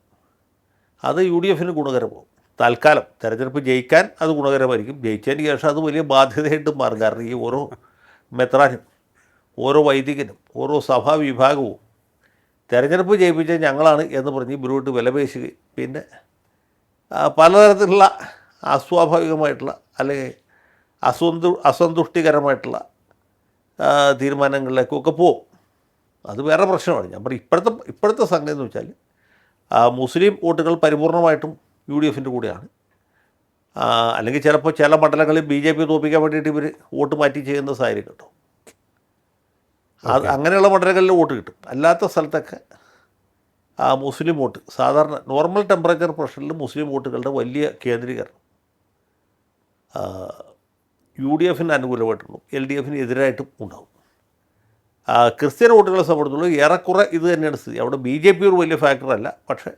അത് UDF ഗുണകരമാകും. തൽക്കാലം തെരഞ്ഞെടുപ്പ് ജയിക്കാൻ അത് ഗുണകരമായിരിക്കും. ജയിച്ചതിന് ശേഷം അത് വലിയ ബാധ്യതയായിട്ട് മാറും. കാരണം ഈ ഓരോ മെത്രാനും ഓരോ വൈദികനും ഓരോ സഭാ വിഭാഗവും തെരഞ്ഞെടുപ്പ് ജയിപ്പിച്ച ഞങ്ങളാണ് എന്ന് പറഞ്ഞ് ഇവരോട്ട് വിലപേശുകയും പിന്നെ പലതരത്തിലുള്ള അസ്വാഭാവികമായിട്ടുള്ള അല്ലെങ്കിൽ അസന്തുഷ്ടികരമായിട്ടുള്ള തീരുമാനങ്ങളിലേക്കൊക്കെ പോകും. അത് വേറെ പ്രശ്നമാണ്. ഞാൻ പറയും ഇപ്പോഴത്തെ സംഗതി എന്ന് വെച്ചാൽ മുസ്ലിം വോട്ടുകൾ പരിപൂർണമായിട്ടും UDF കൂടെയാണ്. അല്ലെങ്കിൽ ചിലപ്പോൾ ചില മണ്ഡലങ്ങളിൽ BJP തോൽപ്പിക്കാൻ വേണ്ടിയിട്ട് ഇവർ വോട്ട് മാറ്റി ചെയ്യുന്ന സാഹചര്യം കേട്ടോ. അത് അങ്ങനെയുള്ള മണ്ഡലങ്ങളിൽ വോട്ട് കിട്ടും. അല്ലാത്ത സ്ഥലത്തൊക്കെ മുസ്ലിം വോട്ട് സാധാരണ നോർമൽ ടെമ്പറേച്ചർ പ്രഷറിൽ മുസ്ലിം വോട്ടുകളുടെ വലിയ കേന്ദ്രീകരണം UDF അനുകൂലമായിട്ടുള്ളൂ, LDF എതിരായിട്ടും ഉണ്ടാകും. ക്രിസ്ത്യൻ വോട്ടുകളെ സംബന്ധിച്ചുള്ള ഏറെക്കുറെ ഇത് തന്നെയാണ് സ്ഥിതി. അവിടെ BJP ഒരു വലിയ ഫാക്ടറല്ല. പക്ഷേ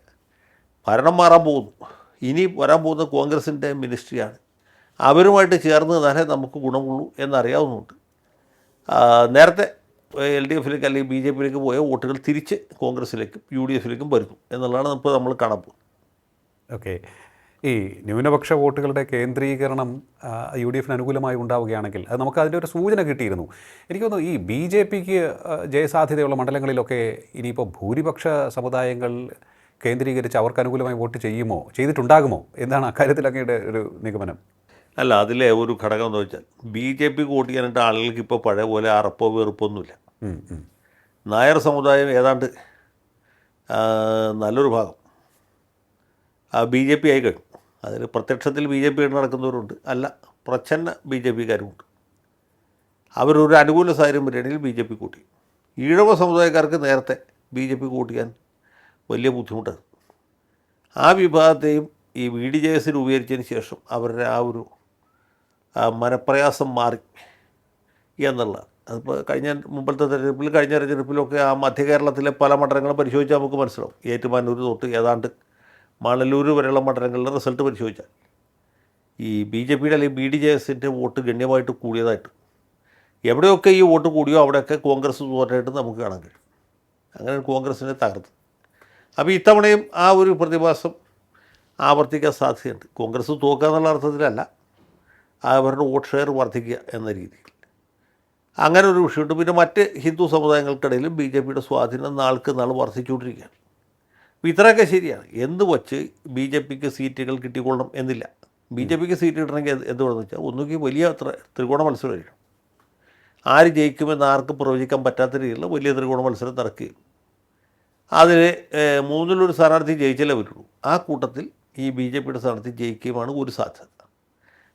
ഭരണം മാറാൻ പോകുന്നു. ഇനി വരാൻ പോകുന്ന കോൺഗ്രസിൻ്റെ മിനിസ്ട്രിയാണ്. അവരുമായിട്ട് ചേർന്ന് തന്നെ നമുക്ക് ഗുണമുള്ളൂ എന്നറിയാവുന്നുണ്ട്. നേരത്തെ LDF അല്ലെങ്കിൽ BJP പോയ വോട്ടുകൾ തിരിച്ച് കോൺഗ്രസിലേക്കും UDF വരുന്നു എന്നുള്ളതാണ് നമ്മൾ കാണാൻ പോകുന്നത്. ഓക്കെ, ഈ ന്യൂനപക്ഷ വോട്ടുകളുടെ കേന്ദ്രീകരണം UDF അനുകൂലമായി ഉണ്ടാവുകയാണെങ്കിൽ അത് നമുക്ക് അതിൻ്റെ ഒരു സൂചന കിട്ടിയിരുന്നു. എനിക്ക് തോന്നുന്നു ഈ BJP ജയസാധ്യതയുള്ള മണ്ഡലങ്ങളിലൊക്കെ ഇനിയിപ്പോൾ ഭൂരിപക്ഷ സമുദായങ്ങൾ കേന്ദ്രീകരിച്ച് അവർക്ക് അനുകൂലമായി വോട്ട് ചെയ്തിട്ടുണ്ടാകുമോ എന്താണ് അക്കാര്യത്തിൽ അങ്ങയുടെ ഒരു നിഗമനം? അല്ല, അതിലെ ഒരു ഘടകം എന്ന് വെച്ചാൽ BJP വോട്ട് ചെയ്യാനായിട്ട് ആളുകൾക്ക് ഇപ്പോൾ പഴയ പോലെ അറപ്പോ വെറുപ്പൊന്നുമില്ല. നായർ സമുദായം ഏതാണ്ട് നല്ലൊരു ഭാഗം BJP ആയി കഴിഞ്ഞു. അതിൽ പ്രത്യക്ഷത്തിൽ BJP നടക്കുന്നവരുണ്ട്, അല്ല പ്രച്ഛന്ന BJPക്കാരുമുണ്ട്. അവരൊരു അനുകൂല സാഹചര്യം വരികയാണെങ്കിൽ BJP കൂട്ടി. ഈഴവ സമുദായക്കാർക്ക് നേരത്തെ BJP കൂട്ടിയാൻ വലിയ ബുദ്ധിമുട്ടാണ്. ആ വിഭാഗത്തെയും ഈ VDJS രൂപീകരിച്ചതിന് ശേഷം അവരുടെ ആ ഒരു മനപ്രയാസം മാറി എന്നുള്ളതാണ്. അതിപ്പോൾ മുമ്പത്തെ തെരഞ്ഞെടുപ്പിലൊക്കെ ആ മധ്യകേരളത്തിലെ പല മണ്ഡലങ്ങളും പരിശോധിച്ചാൽ നമുക്ക് മനസ്സിലാവും. ഏറ്റുമാനൂർ തൊട്ട് ഏതാണ്ട് മണലൂർ വരെയുള്ള മണ്ഡലങ്ങളുടെ റിസൾട്ട് പരിശോധിച്ചാൽ ഈ BJPയുടെ അല്ലെങ്കിൽ BDJS വോട്ട് ഗണ്യമായിട്ട് കൂടിയതായിട്ട്, എവിടെയൊക്കെ ഈ വോട്ട് കൂടിയോ അവിടെയൊക്കെ കോൺഗ്രസ് തോറ്റായിട്ട് നമുക്ക് കാണാൻ കഴിയും. അങ്ങനെ കോൺഗ്രസിനെ തകർത്ത്. അപ്പോൾ ഇത്തവണയും ആ ഒരു പ്രതിഭാസം ആവർത്തിക്കാൻ സാധ്യതയുണ്ട്. കോൺഗ്രസ് തോക്കുക എന്നുള്ള അർത്ഥത്തിലല്ല, അവരുടെ വോട്ട് ഷെയർ വർദ്ധിക്കുക എന്ന രീതിയിൽ അങ്ങനെ ഒരു വിഷയമുണ്ട്. പിന്നെ മറ്റ് ഹിന്ദു സമുദായങ്ങൾക്കിടയിലും BJPയുടെ സ്വാധീനം നാൾക്ക് നാൾ വർദ്ധിച്ചുകൊണ്ടിരിക്കുകയാണ്. അപ്പോൾ ഇത്രയൊക്കെ ശരിയാണ്. എന്ത് വച്ച് BJPക്ക് സീറ്റുകൾ കിട്ടിക്കൊള്ളണം എന്നില്ല. BJPക്ക് സീറ്റ് കിട്ടണമെങ്കിൽ എന്തുകൊണ്ടെന്ന് വെച്ചാൽ ഒന്നുകിൽ വലിയ ത്രികോണ മത്സരമായിരിക്കും. ആര് ജയിക്കുമെന്ന് ആർക്കും പ്രവചിക്കാൻ പറ്റാത്ത രീതിയിലുള്ള വലിയ ത്രികോണ മത്സരം നടക്കുകയും അതിൽ മൂന്നിലൊരു സ്ഥാനാർത്ഥി ജയിച്ചാലേ പറ്റുള്ളൂ. ആ കൂട്ടത്തിൽ ഈ BJPയുടെ സ്ഥാനാർത്ഥി ജയിക്കുകയുമാണ് ഒരു സാധ്യത.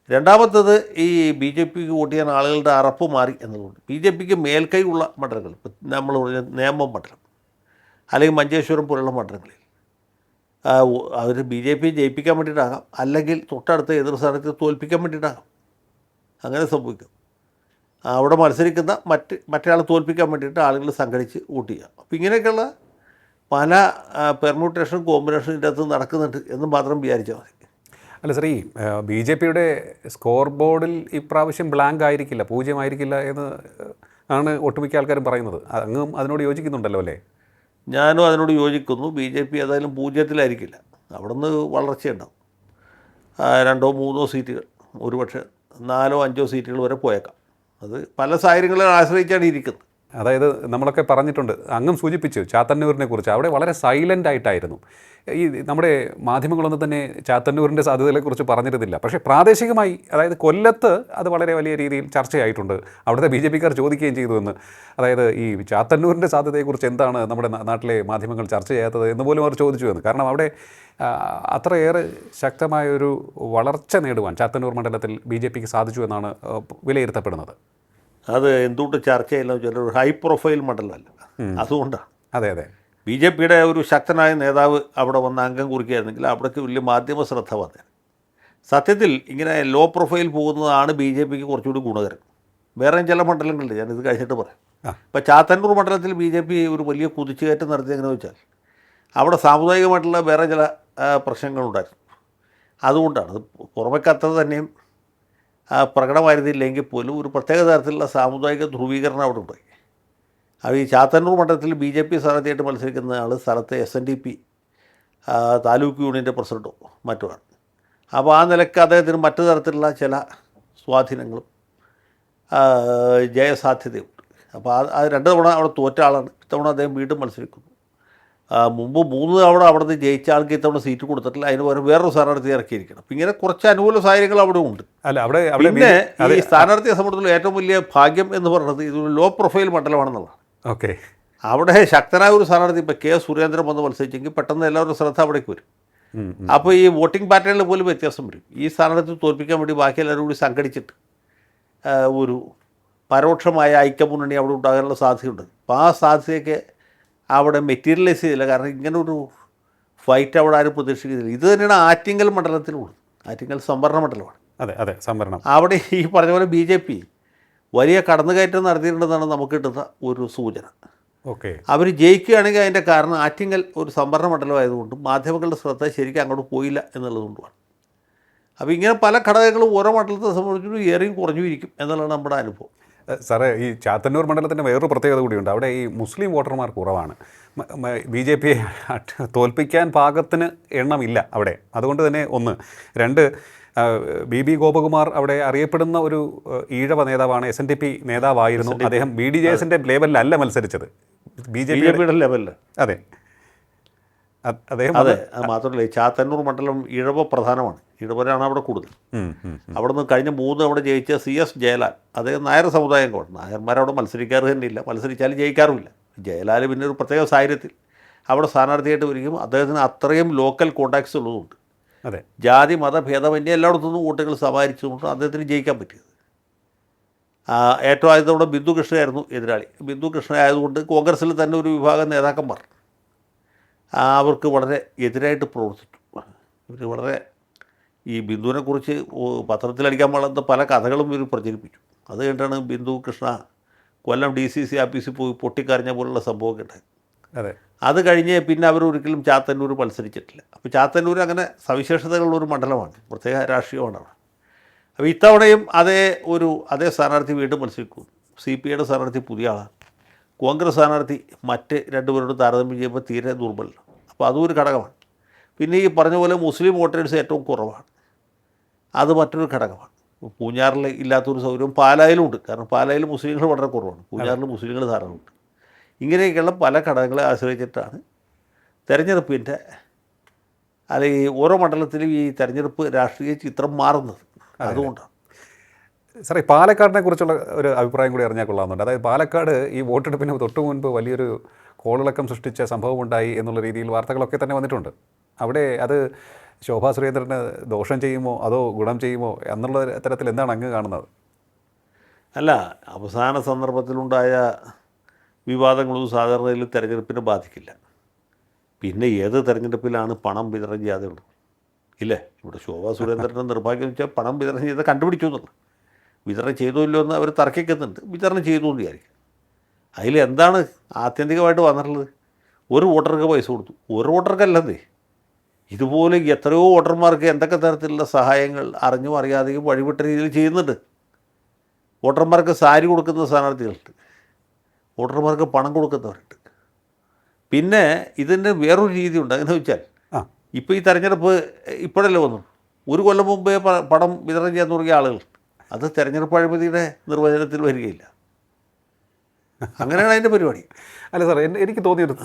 രണ്ടാമത്തത് ഈ BJPക്ക് വോട്ട് ചെയ്യാൻ ആളുകളുടെ അറപ്പ് മാറി എന്നതുകൊണ്ട് BJPക്ക് മേൽക്കൈ ഉള്ള മണ്ഡലങ്ങൾ, ഇപ്പം നമ്മൾ പറഞ്ഞ നേമം മണ്ഡലം അല്ലെങ്കിൽ മഞ്ചേശ്വരം പോലുള്ള മണ്ഡലങ്ങളിൽ അവർ BJP ജയിപ്പിക്കാൻ വേണ്ടിയിട്ടാകാം, അല്ലെങ്കിൽ തൊട്ടടുത്ത എതിർ സ്ഥാനത്ത് തോൽപ്പിക്കാൻ വേണ്ടിയിട്ടാകാം. അങ്ങനെ സംഭവിക്കും. അവിടെ മത്സരിക്കുന്ന മറ്റയാളെ തോൽപ്പിക്കാൻ വേണ്ടിയിട്ട് ആളുകൾ സംഘടിച്ച് വോട്ട് ചെയ്യുക. അപ്പോൾ ഇങ്ങനെയൊക്കെയുള്ള പല പെർമ്യൂട്ടേഷൻ കോമ്പിനേഷൻ ഇതിൻ്റെ അകത്ത് നടക്കുന്നുണ്ട് എന്ന് മാത്രം വിചാരിച്ചാൽ മതി. അല്ല സാർ, ഈ BJPയുടെ സ്കോർ ബോർഡിൽ ഇപ്രാവശ്യം ബ്ലാങ്ക് ആയിരിക്കില്ല, 0 ആയിരിക്കില്ല എന്ന് ആണ് ഒട്ടുമിക്ക ആൾക്കാരും പറയുന്നത്. അങ്ങും അതിനോട് യോജിക്കുന്നുണ്ടല്ലോ അല്ലേ? ഞാനും അതിനോട് യോജിക്കുന്നു. BJP ഏതായാലും 0-ലായിരിക്കില്ല. അവിടെ നിന്ന് വളർച്ചയുണ്ടാവും. 2-3 സീറ്റുകൾ, ഒരുപക്ഷെ 4-5 സീറ്റുകൾ വരെ പോയേക്കാം. അത് പല സാഹചര്യങ്ങളെ ആശ്രയിച്ചാണ് ഇരിക്കുന്നത്. അതായത് നമ്മളൊക്കെ പറഞ്ഞിട്ടുണ്ട്, അങ്ങും സൂചിപ്പിച്ചു ചാത്തന്നൂരിനെ കുറിച്ച്. അവിടെ വളരെ സൈലൻ്റ് ആയിട്ടായിരുന്നു. ഈ നമ്മുടെ മാധ്യമങ്ങളൊന്നും തന്നെ ചാത്തന്നൂരിൻ്റെ സാധ്യതകളെക്കുറിച്ച് പറഞ്ഞിരുന്നില്ല. പക്ഷേ പ്രാദേശികമായി, അതായത് കൊല്ലത്ത് അത് വളരെ വലിയ രീതിയിൽ ചർച്ചയായിട്ടുണ്ട്. അവിടുത്തെ BJPക്കാർ ചോദിക്കുകയും ചെയ്തു എന്ന്. അതായത് ഈ ചാത്തന്നൂരിൻ്റെ സാധ്യതയെക്കുറിച്ച് എന്താണ് നമ്മുടെ നാട്ടിലെ മാധ്യമങ്ങൾ ചർച്ച ചെയ്യാത്തത് എന്ന് പോലും അവർ ചോദിച്ചു എന്ന്. കാരണം അവിടെ അത്രയേറെ ശക്തമായൊരു വളർച്ച നേടുവാൻ ചാത്തന്നൂർ മണ്ഡലത്തിൽ BJPക്ക് സാധിച്ചു എന്നാണ് വിലയിരുത്തപ്പെടുന്നത്. അത് എന്തുകൊണ്ട് ചർച്ച ചെയ്യില്ല വെച്ചാൽ ഒരു ഹൈ പ്രൊഫൈൽ മണ്ഡലമല്ല, അതുകൊണ്ടാണ്. അതെ അതെ. ബി ജെ പിയുടെ ഒരു ശക്തനായ നേതാവ് അവിടെ വന്ന് അംഗം കുറിക്കുകയായിരുന്നെങ്കിൽ അവിടേക്ക് വലിയ മാധ്യമ ശ്രദ്ധ വന്നേനെ. സത്യത്തിൽ ഇങ്ങനെ ലോ പ്രൊഫൈൽ പോകുന്നതാണ് ബി ജെ പിക്ക് കുറച്ചുകൂടി ഗുണകരം. വേറെയും ചില മണ്ഡലങ്ങളുണ്ട്, ഞാനിത് കഴിഞ്ഞിട്ട് പറയാം. ഇപ്പോൾ ചാത്തന്നൂർ മണ്ഡലത്തിൽ ബി ജെ പി ഒരു വലിയ കുതിച്ചുകയറ്റം നടത്തി എങ്ങനെ വെച്ചാൽ അവിടെ സാമുദായികമായിട്ടുള്ള വേറെ ചില പ്രശ്നങ്ങളുണ്ടായിരുന്നു. അതുകൊണ്ടാണ് അത് പുറമേക്കത്ര തന്നെയും പ്രകടമായിരുന്നില്ലെങ്കിൽ പോലും ഒരു പ്രത്യേക തരത്തിലുള്ള സാമുദായിക ധ്രുവീകരണം അവിടെ ഉണ്ടായി. അത് ഈ ചാത്തന്നൂർ മണ്ഡലത്തിൽ ബി ജെ പി സ്ഥാനാർത്ഥിയായിട്ട് മത്സരിക്കുന്ന ആൾ സ്ഥലത്തെ SNDP താലൂക്ക് യൂണിയൻ്റെ പ്രസിഡൻറ്റോ മറ്റുമാണ്. അപ്പോൾ ആ നിലയ്ക്ക് അദ്ദേഹത്തിന് മറ്റു തരത്തിലുള്ള ചില സ്വാധീനങ്ങളും ജയസാധ്യതയുണ്ട്. അപ്പോൾ അത് 2 തവണ അവിടെ തോറ്റ ആളാണ്. ഇത്തവണ അദ്ദേഹം വീണ്ടും മത്സരിക്കുന്നു. മുമ്പ് 3 തവണ അവിടെ നിന്ന് ജയിച്ച ആൾക്ക് ഇത്തവണ സീറ്റ് കൊടുത്തിട്ടില്ല, അതിന് പകരം വേറൊരു സ്ഥാനാർത്ഥി ഇറക്കിയിരിക്കണം. അപ്പം ഇങ്ങനെ കുറച്ച് അനുകൂല സാഹചര്യങ്ങൾ അവിടെ ഉണ്ട്. അല്ല അവിടെ പിന്നെ ഈ സ്ഥാനാർത്ഥിയെ സംബന്ധിച്ചുള്ള ഏറ്റവും വലിയ ഭാഗ്യം എന്ന് പറയുന്നത് ഇതൊരു ലോ പ്രൊഫൈൽ മണ്ഡലമാണെന്നുള്ളതാണ്. ഓക്കെ. അവിടെ ശക്തനായ ഒരു സ്ഥാനാർത്ഥി ഇപ്പോൾ K. സുരേന്ദ്രൻ വന്ന് മത്സരിച്ചെങ്കിൽ പെട്ടെന്ന് എല്ലാവരും ശ്രദ്ധ അവിടേക്ക് വരും. അപ്പോൾ ഈ വോട്ടിംഗ് പാറ്റേണിൽ പോലും വ്യത്യാസം വരും. ഈ സ്ഥാനാർത്ഥി തോൽപ്പിക്കാൻ വേണ്ടി ബാക്കി എല്ലാവരും കൂടി സംഘടിച്ചിട്ട് ഒരു പരോക്ഷമായ ഐക്യമുന്നണി അവിടെ ഉണ്ടാകാനുള്ള സാധ്യതയുണ്ട്. അപ്പോൾ ആ സാധ്യതയൊക്കെ അവിടെ മെറ്റീരിയലൈസ് ചെയ്തില്ല. കാരണം ഇങ്ങനെ ഒരു ഫൈറ്റ് അവിടെ ആരും പ്രതീക്ഷിക്കുന്നില്ല. ഇത് തന്നെയാണ് ആറ്റിങ്ങൽ മണ്ഡലത്തിലുള്ളത്. ആറ്റിങ്ങൽ സംവരണ മണ്ഡലമാണ്. അതെ അതെ, സംവരണം. അവിടെ ഈ പറഞ്ഞ പോലെ BJP വലിയ കടന്നുകയറ്റം നടത്തിയിട്ടുണ്ടെന്നാണ് നമുക്ക് കിട്ടുന്ന ഒരു സൂചന. ഓക്കെ. അവർ ജയിക്കുകയാണെങ്കിൽ അതിൻ്റെ കാരണം ആറ്റിങ്ങൽ ഒരു സംവരണ മണ്ഡലമായതുകൊണ്ടും മാധ്യമങ്ങളുടെ ശ്രദ്ധ ശരിക്കും അങ്ങോട്ട് പോയില്ല എന്നുള്ളതുകൊണ്ടുമാണ്. അപ്പോൾ ഇങ്ങനെ പല ഘടകങ്ങളും ഓരോ മണ്ഡലത്തെ സംബന്ധിച്ചിട്ട് ഏറെയും കുറഞ്ഞു ഇരിക്കും എന്നുള്ളതാണ് നമ്മുടെ അനുഭവം. സാറേ, ഈ ചാത്തന്നൂർ മണ്ഡലത്തിൻ്റെ വേറൊരു പ്രത്യേകത കൂടിയുണ്ട്. അവിടെ ഈ മുസ്ലിം വോട്ടർമാർ കുറവാണ്. BJP തോൽപ്പിക്കാൻ പാകത്തിന് എണ്ണമില്ല അവിടെ. അതുകൊണ്ട് തന്നെ 1. 2, BB ഗോപകുമാർ അവിടെ അറിയപ്പെടുന്ന ഒരു ഈഴവ നേതാവാണ്. SNDP നേതാവായിരുന്നു. അദ്ദേഹം BDJSൻ്റെ ലെവലിലല്ല മത്സരിച്ചത്, BJPയുടെ ലെവലിൽ. അതെ അദ്ദേഹം. അതെ, അത് മാത്രമല്ല ഈ ചാത്തന്നൂർ മണ്ഡലം ഇഴവ പ്രധാനമാണ്. ഇഴവരാണ് അവിടെ കൂടുതൽ. അവിടെ നിന്ന് കഴിഞ്ഞ 3 അവിടെ ജയിച്ച CS ജയലാൽ, അദ്ദേഹം നായർ സമുദായം കൊണ്ട് നായന്മാരവിടെ മത്സരിക്കാറ് തന്നെയില്ല, മത്സരിച്ചാലും ജയിക്കാറുമില്ല. ജയലാൽ പിന്നെ ഒരു പ്രത്യേക സാഹചര്യത്തിൽ അവിടെ സ്ഥാനാർത്ഥിയായിട്ട് വരികയും അദ്ദേഹത്തിന് അത്രയും ലോക്കൽ കോണ്ടാക്ട്സ് ഉള്ളതുകൊണ്ട് അതെ ജാതി മത ഭേദമന്യേ എല്ലായിടത്തുനിന്നും വോട്ടുകൾ സമാഹരിച്ചുകൊണ്ട് അദ്ദേഹത്തിന് ജയിക്കാൻ പറ്റിയത്. ഏറ്റവും ആദ്യത്തെ ബിന്ദു കൃഷ്ണയായിരുന്നു എതിരാളി. ബിന്ദു കൃഷ്ണ ആയതുകൊണ്ട് കോൺഗ്രസ്സിൽ തന്നെ ഒരു വിഭാഗം നേതാക്കന്മാർ അവർക്ക് വളരെ എതിരായിട്ട് പ്രവർത്തിച്ചു. ഇവർ വളരെ ഈ ബിന്ദുവിനെക്കുറിച്ച് പത്രത്തിലടിക്കാൻ പാടാത്ത പല കഥകളും ഇവർ പ്രചരിപ്പിച്ചു. അത് കഴിഞ്ഞിട്ടാണ് ബിന്ദു കൃഷ്ണ കൊല്ലം DCC ഓഫീസിൽ പോയി പൊട്ടിക്കരഞ്ഞ പോലുള്ള സംഭവമൊക്കെ ഉണ്ടായി. അതെ. അത് കഴിഞ്ഞ് പിന്നെ അവരൊരിക്കലും ചാത്തന്നൂർ മത്സരിച്ചിട്ടില്ല. അപ്പോൾ ചാത്തന്നൂർ അങ്ങനെ സവിശേഷതകളുള്ളൊരു മണ്ഡലമാണ്, പ്രത്യേക രാഷ്ട്രീയമാണ് അവിടെ. അപ്പോൾ ഇത്തവണയും അതേ സ്ഥാനാർത്ഥി വീണ്ടും മത്സരിക്കും. CPIയുടെ സ്ഥാനാർത്ഥി പുതിയ ആളാണ്. കോൺഗ്രസ് സ്ഥാനാർത്ഥി മറ്റ് 2 പേരോട് താരതമ്യം ചെയ്യുമ്പോൾ തീരെ ദുർബലമാണ്. അപ്പോൾ അതും ഒരു ഘടകമാണ്. പിന്നെ ഈ പറഞ്ഞ പോലെ മുസ്ലിം വോട്ടേഴ്സ് ഏറ്റവും കുറവാണ്, അത് മറ്റൊരു ഘടകമാണ്. പൂഞ്ഞാറിൽ ഇല്ലാത്തൊരു സൗകര്യം പാലായിലും ഉണ്ട്. കാരണം പാലായിൽ മുസ്ലിങ്ങൾ വളരെ കുറവാണ്, പൂഞ്ഞാറിൽ മുസ്ലിങ്ങൾ ധാരാളമുണ്ട്. ഇങ്ങനെയൊക്കെയുള്ള പല ഘടകങ്ങളെ ആശ്രയിച്ചിട്ടാണ് തെരഞ്ഞെടുപ്പിൻ്റെ അല്ലെങ്കിൽ ഓരോ മണ്ഡലത്തിലും ഈ തെരഞ്ഞെടുപ്പ് രാഷ്ട്രീയ ചിത്രം മാറുന്നത്. അതുകൊണ്ടാണ്. സാറേ, പാലക്കാടിനെ കുറിച്ചുള്ള ഒരു അഭിപ്രായം കൂടി അറിഞ്ഞാൽ കൊള്ളാമെന്നുണ്ട്. അതായത് പാലക്കാട് ഈ വോട്ടെടുപ്പിന് തൊട്ട് മുൻപ് വലിയൊരു കോളിളക്കം സൃഷ്ടിച്ച സംഭവമുണ്ടായി എന്നുള്ള രീതിയിൽ വാർത്തകളൊക്കെ തന്നെ വന്നിട്ടുണ്ട്. അവിടെ അത് ശോഭാ സുരേന്ദ്രന് ദോഷം ചെയ്യുമോ അതോ ഗുണം ചെയ്യുമോ എന്നുള്ള തരത്തിൽ എന്താണ് അങ്ങ് കാണുന്നത്? അല്ല, അവസാന സന്ദർഭത്തിലുണ്ടായ വിവാദങ്ങളൊന്നും സാധാരണയിൽ തെരഞ്ഞെടുപ്പിനെ ബാധിക്കില്ല. പിന്നെ ഏത് തെരഞ്ഞെടുപ്പിലാണ് പണം വിതരണം ചെയ്യാതെ ഉള്ളത്? ഇല്ലേ? ഇവിടെ ശോഭാ സുരേന്ദ്രൻ്റെ നിർഭാഗ്യം വെച്ചാൽ പണം വിതരണം ചെയ്ത് കണ്ടുപിടിച്ചു എന്നുള്ളത്. വിതരണം ചെയ്തോ ഇല്ലോ എന്ന് അവർ തർക്കിക്കുന്നുണ്ട്. വിതരണം ചെയ്തു എന്ന് വിചാരിക്കും. അതിലെന്താണ് ആത്യന്തികമായിട്ട് വന്നിട്ടുള്ളത്? ഒരു വോട്ടർക്ക് പൈസ കൊടുത്തു. ഒരു വോട്ടർക്കല്ലേ, ഇതുപോലെ എത്രയോ വോട്ടർമാർക്ക് എന്തൊക്കെ തരത്തിലുള്ള സഹായങ്ങൾ അറിഞ്ഞും അറിയാതെയും വഴിവിട്ട രീതിയിൽ ചെയ്യുന്നുണ്ട്. വോട്ടർമാർക്ക് സാരി കൊടുക്കുന്ന സ്ഥാനാർത്ഥികളുണ്ട്, വോട്ടർമാർക്ക് പണം കൊടുക്കുന്നവരുണ്ട്. പിന്നെ ഇതിൻ്റെ വേറൊരു രീതിയുണ്ട്. അങ്ങനെ വെച്ചാൽ ഇപ്പോൾ ഈ തെരഞ്ഞെടുപ്പ് ഇപ്പോഴല്ലേ വന്നു, 1 കൊല്ലം മുമ്പേ പണം വിതരണം ചെയ്യാൻ തുടങ്ങിയ ആളുകളുണ്ട്. അത് തെരഞ്ഞെടുപ്പ് അഴിമതിയുടെ നിർവചനത്തിൽ വരികയില്ല. അങ്ങനെയാണ് അതിൻ്റെ പരിപാടി. അല്ല സാർ, എനിക്ക്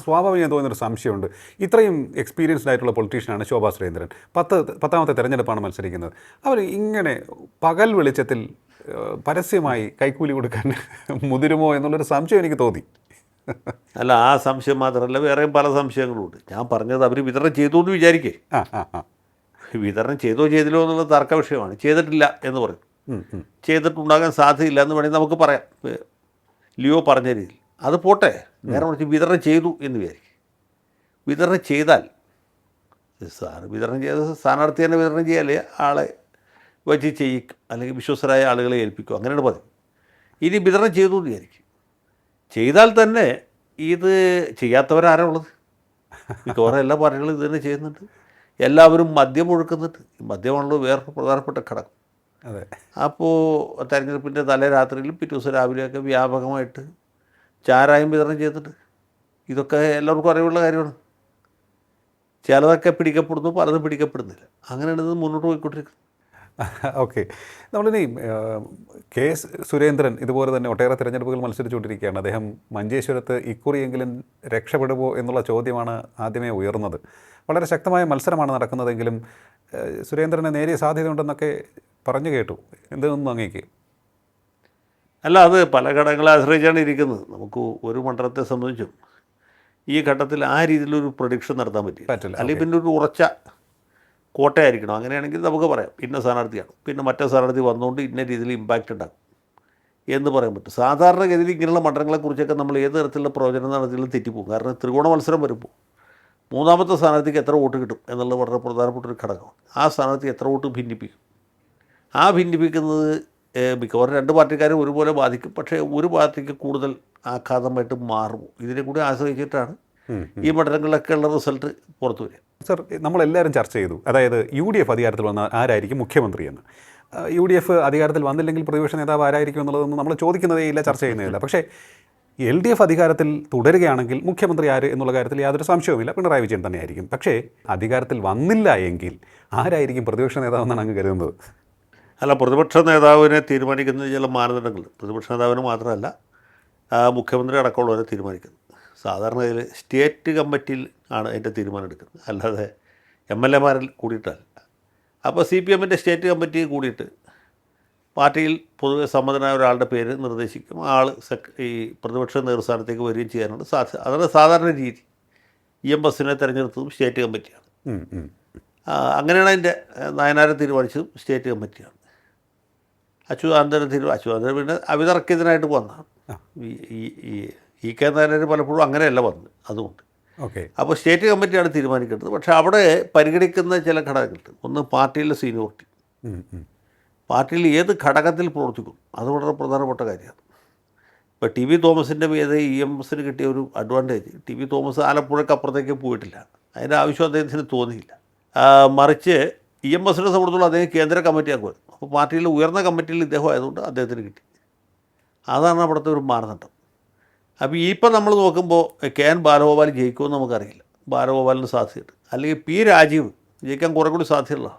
സ്വാഭാവികം തോന്നിയൊരു സംശയമുണ്ട്. ഇത്രയും എക്സ്പീരിയൻസ്ഡ് ആയിട്ടുള്ള പൊളിറ്റീഷ്യനാണ് ശോഭാ സുരേന്ദ്രൻ. 10ാമത്തെ തെരഞ്ഞെടുപ്പാണ് മത്സരിക്കുന്നത്. അവർ ഇങ്ങനെ പകൽ വെളിച്ചത്തിൽ പരസ്യമായി കൈക്കൂലി കൊടുക്കാൻ മുതിരുമോ എന്നുള്ളൊരു സംശയം എനിക്ക് തോന്നി. അല്ല, ആ സംശയം മാത്രമല്ല, വേറെയും പല സംശയങ്ങളുമുണ്ട്. ഞാൻ പറഞ്ഞത് അവർ വിതരണം ചെയ്തു എന്ന് വിചാരിക്കേ. വിതരണം ചെയ്തോ ചെയ്തില്ലോ എന്നുള്ള തർക്ക വിഷയമാണ്. ചെയ്തിട്ടില്ല എന്ന് പറയും. ചെയ്തിട്ടുണ്ടാകാൻ സാധ്യതയില്ല എന്ന് വേണമെങ്കിൽ നമുക്ക് പറയാം. ലിയോ പറഞ്ഞ രീതിയിൽ അത് പോട്ടെ, നേരെ മറിച്ച് വിതരണം ചെയ്തു എന്ന് വിചാരിക്കും. വിതരണം ചെയ്താൽ വിതരണം ചെയ്ത സ്ഥാനാർത്ഥി തന്നെ വിതരണം ചെയ്യാല്ലേ, ആളെ വെച്ച് ചെയ്യിക്കും, അല്ലെങ്കിൽ വിശ്വസ്തരായ ആളുകളെ ഏൽപ്പിക്കും, അങ്ങനെയാണ് പതിവ്. ഇനി വിതരണം ചെയ്തു എന്ന് വിചാരിക്കും. ചെയ്താൽ തന്നെ ഇത് ചെയ്യാത്തവരാരാ ഉള്ളത്? മിക്കവാറും എല്ലാ പാർട്ടികളും ഇത് തന്നെ ചെയ്യുന്നുണ്ട്. എല്ലാവരും മദ്യം ഒഴുക്കുന്നുണ്ട്. മദ്യമാണല്ലോ വേറൊരു പ്രധാനപ്പെട്ട ഘടകം. അതെ. അപ്പോൾ തെരഞ്ഞെടുപ്പിൻ്റെ തലേ രാത്രിയിലും പിറ്റേ ദിവസം രാവിലെയൊക്കെ വ്യാപകമായിട്ട് ചാരായം വിതരണം ചെയ്തിട്ടുണ്ട്. ഇതൊക്കെ എല്ലാവർക്കും അറിവുള്ള കാര്യമാണ്. ചിലതൊക്കെ പിടിക്കപ്പെടുന്നു, പലതും പിടിക്കപ്പെടുന്നില്ല. അങ്ങനെയാണ് ഇത് മുന്നോട്ട് പോയിക്കൊണ്ടിരിക്കുന്നത്. ഓക്കെ. നമ്മളിനി കെ സുരേന്ദ്രൻ ഇതുപോലെ തന്നെ ഒട്ടേറെ തിരഞ്ഞെടുപ്പുകൾ മത്സരിച്ചുകൊണ്ടിരിക്കുകയാണ്. അദ്ദേഹം മഞ്ചേശ്വരത്ത് ഇക്കുറിയെങ്കിലും രക്ഷപ്പെടുമോ എന്നുള്ള ചോദ്യമാണ് ആദ്യമേ ഉയർന്നത്. വളരെ ശക്തമായ മത്സരമാണ് നടക്കുന്നതെങ്കിലും സുരേന്ദ്രന് നേരിയ സാധ്യതയുണ്ടെന്നൊക്കെ പറഞ്ഞു കേട്ടു. എന്തൊന്നും അങ്ങേക്ക്? അല്ല, അത് പല ഘടകങ്ങളെ ആശ്രയിച്ചാണ് ഇരിക്കുന്നത്. നമുക്ക് ഒരു മണ്ഡലത്തെ സംബന്ധിച്ചും ഈ ഘട്ടത്തിൽ ആ രീതിയിലൊരു പ്രൊഡിക്ഷൻ നടത്താൻ പറ്റില്ല. അല്ലെങ്കിൽ പിന്നെ ഒരു ഉറച്ച കോട്ടയായിരിക്കണം. അങ്ങനെയാണെങ്കിൽ നമുക്ക് പറയാം ഇന്ന സ്ഥാനാർത്ഥിയാണ്, പിന്നെ മറ്റേ സ്ഥാനാർത്ഥി വന്നുകൊണ്ട് ഇന്ന രീതിയിൽ ഇമ്പാക്റ്റ് ഉണ്ടാകും എന്ന് പറയാൻ പറ്റും. സാധാരണഗതിയിൽ ഇങ്ങനെയുള്ള മണ്ഡലങ്ങളെക്കുറിച്ചൊക്കെ നമ്മൾ ഏത് തരത്തിലുള്ള പ്രവചനം നടത്തിയാലും തെറ്റിപ്പോകും. കാരണം ത്രികോണ മത്സരം വരുമ്പോൾ മൂന്നാമത്തെ സ്ഥാനാർത്ഥിക്ക് എത്ര വോട്ട് കിട്ടും എന്നുള്ളത് വളരെ പ്രധാനപ്പെട്ട ഒരു ഘടകമാണ്. ആ സ്ഥാനാർത്ഥി എത്ര വോട്ട് ഭിന്നിപ്പിക്കും. ആ ഭിന്നിപ്പിക്കുന്നത് മിക്കവാറും രണ്ട് പാർട്ടിക്കാരും ഒരുപോലെ ബാധിക്കും. പക്ഷേ ഒരു പാർട്ടിക്ക് കൂടുതൽ ആഘാതമായിട്ട് മാറുമോ, ഇതിനെ കൂടി ആശ്രയിച്ചിട്ടാണ് ഈ മണ്ഡലങ്ങളിലൊക്കെ ഉള്ള റിസൾട്ട് പുറത്തു വരിക. സർ, നമ്മളെല്ലാവരും ചർച്ച ചെയ്തു, അതായത് UDF അധികാരത്തിൽ വന്നാൽ ആരായിരിക്കും മുഖ്യമന്ത്രിയെന്ന്. UDF അധികാരത്തിൽ വന്നില്ലെങ്കിൽ പ്രതിപക്ഷ നേതാവ് ആരായിരിക്കും എന്നുള്ളതൊന്നും നമ്മൾ ചോദിക്കുന്നതേ ഇല്ല, ചർച്ച ചെയ്യുന്നതില്ല. പക്ഷേ LDF അധികാരത്തിൽ തുടരുകയാണെങ്കിൽ മുഖ്യമന്ത്രി ആര് എന്നുള്ള കാര്യത്തിൽ യാതൊരു സംശയവുമില്ല, പിണറായി വിജയൻ തന്നെയായിരിക്കും. പക്ഷേ അധികാരത്തിൽ വന്നില്ല എങ്കിൽ ആരായിരിക്കും പ്രതിപക്ഷ നേതാവെന്നാണ് അങ്ങ് കരുതുന്നത്? അല്ല, പ്രതിപക്ഷ നേതാവിനെ തീരുമാനിക്കുന്ന ചില മാനദണ്ഡങ്ങൾ പ്രതിപക്ഷ നേതാവിന് മാത്രമല്ല മുഖ്യമന്ത്രി അടക്കമുള്ളവരെ തീരുമാനിക്കുന്നത്. സാധാരണ ഇതിൽ സ്റ്റേറ്റ് കമ്മിറ്റിയിൽ ആണ് അതിൻ്റെ തീരുമാനം എടുക്കുന്നത്, അല്ലാതെ MLA-മാരിൽ കൂടിയിട്ടല്ല. അപ്പോൾ CPM-ൻ്റെ സ്റ്റേറ്റ് കമ്മിറ്റി കൂടിയിട്ട് പാർട്ടിയിൽ പൊതുവെ സമ്മതനായ ഒരാളുടെ പേര് നിർദ്ദേശിക്കും. ആൾ ഈ പ്രതിപക്ഷ നേതൃസ്ഥാനത്തേക്ക് വരികയും ചെയ്യാനുള്ള സാധ്യത. അതാണ് സാധാരണ രീതി. EMS-നെ തിരഞ്ഞെടുത്തതും സ്റ്റേറ്റ് കമ്മിറ്റിയാണ്. അങ്ങനെയാണ് അതിൻ്റെ നയനാരെ തീരുമാനിച്ചതും സ്റ്റേറ്റ് കമ്മിറ്റിയാണ്. അച്യുതാനന്ദൻ പിന്നെ അവിതർക്കിതനായിട്ട് വന്നതാണ്. ഈ കെ നായനാർ പലപ്പോഴും അങ്ങനെയല്ല വന്നത്. അതുകൊണ്ട് അപ്പോൾ സ്റ്റേറ്റ് കമ്മിറ്റിയാണ് തീരുമാനിക്കേണ്ടത്. പക്ഷേ അവിടെ പരിഗണിക്കുന്ന ചില ഘടകങ്ങളുണ്ട്. ഒന്ന് പാർട്ടിയിലെ സീനിയോറിറ്റി, പാർട്ടിയിൽ ഏത് ഘടകത്തിൽ പ്രവർത്തിക്കും, അത് വളരെ പ്രധാനപ്പെട്ട കാര്യമാണ്. ഇപ്പോൾ TV തോമസിൻ്റെ മീതെ EMS-ന് കിട്ടിയ ഒരു അഡ്വാൻറ്റേജ്, TV തോമസ് ആലപ്പുഴയ്ക്ക് അപ്പുറത്തേക്ക് പോയിട്ടില്ല. അതിൻ്റെ ആവശ്യം അദ്ദേഹത്തിന് തോന്നിയില്ല. മറിച്ച് EMS-നെ സംബന്ധിച്ചുള്ള അദ്ദേഹം കേന്ദ്ര കമ്മിറ്റിയാക്കുമായിരുന്നു. അപ്പോൾ പാർട്ടിയിൽ ഉയർന്ന കമ്മിറ്റിയിൽ ഇദ്ദേഹം ആയതുകൊണ്ട് അദ്ദേഹത്തിന് കിട്ടി. അതാണ് അവിടുത്തെ ഒരു മാനദണ്ഡം. അപ്പോൾ ഇപ്പം നമ്മൾ നോക്കുമ്പോൾ KN ബാലഗോപാൽ ജയിക്കുമെന്ന് നമുക്കറിയില്ല. ബാലഗോപാലിന് സാധ്യതയുണ്ട്. അല്ലെങ്കിൽ P രാജീവ് ജയിക്കാൻ കുറേ കൂടി സാധ്യതയുള്ള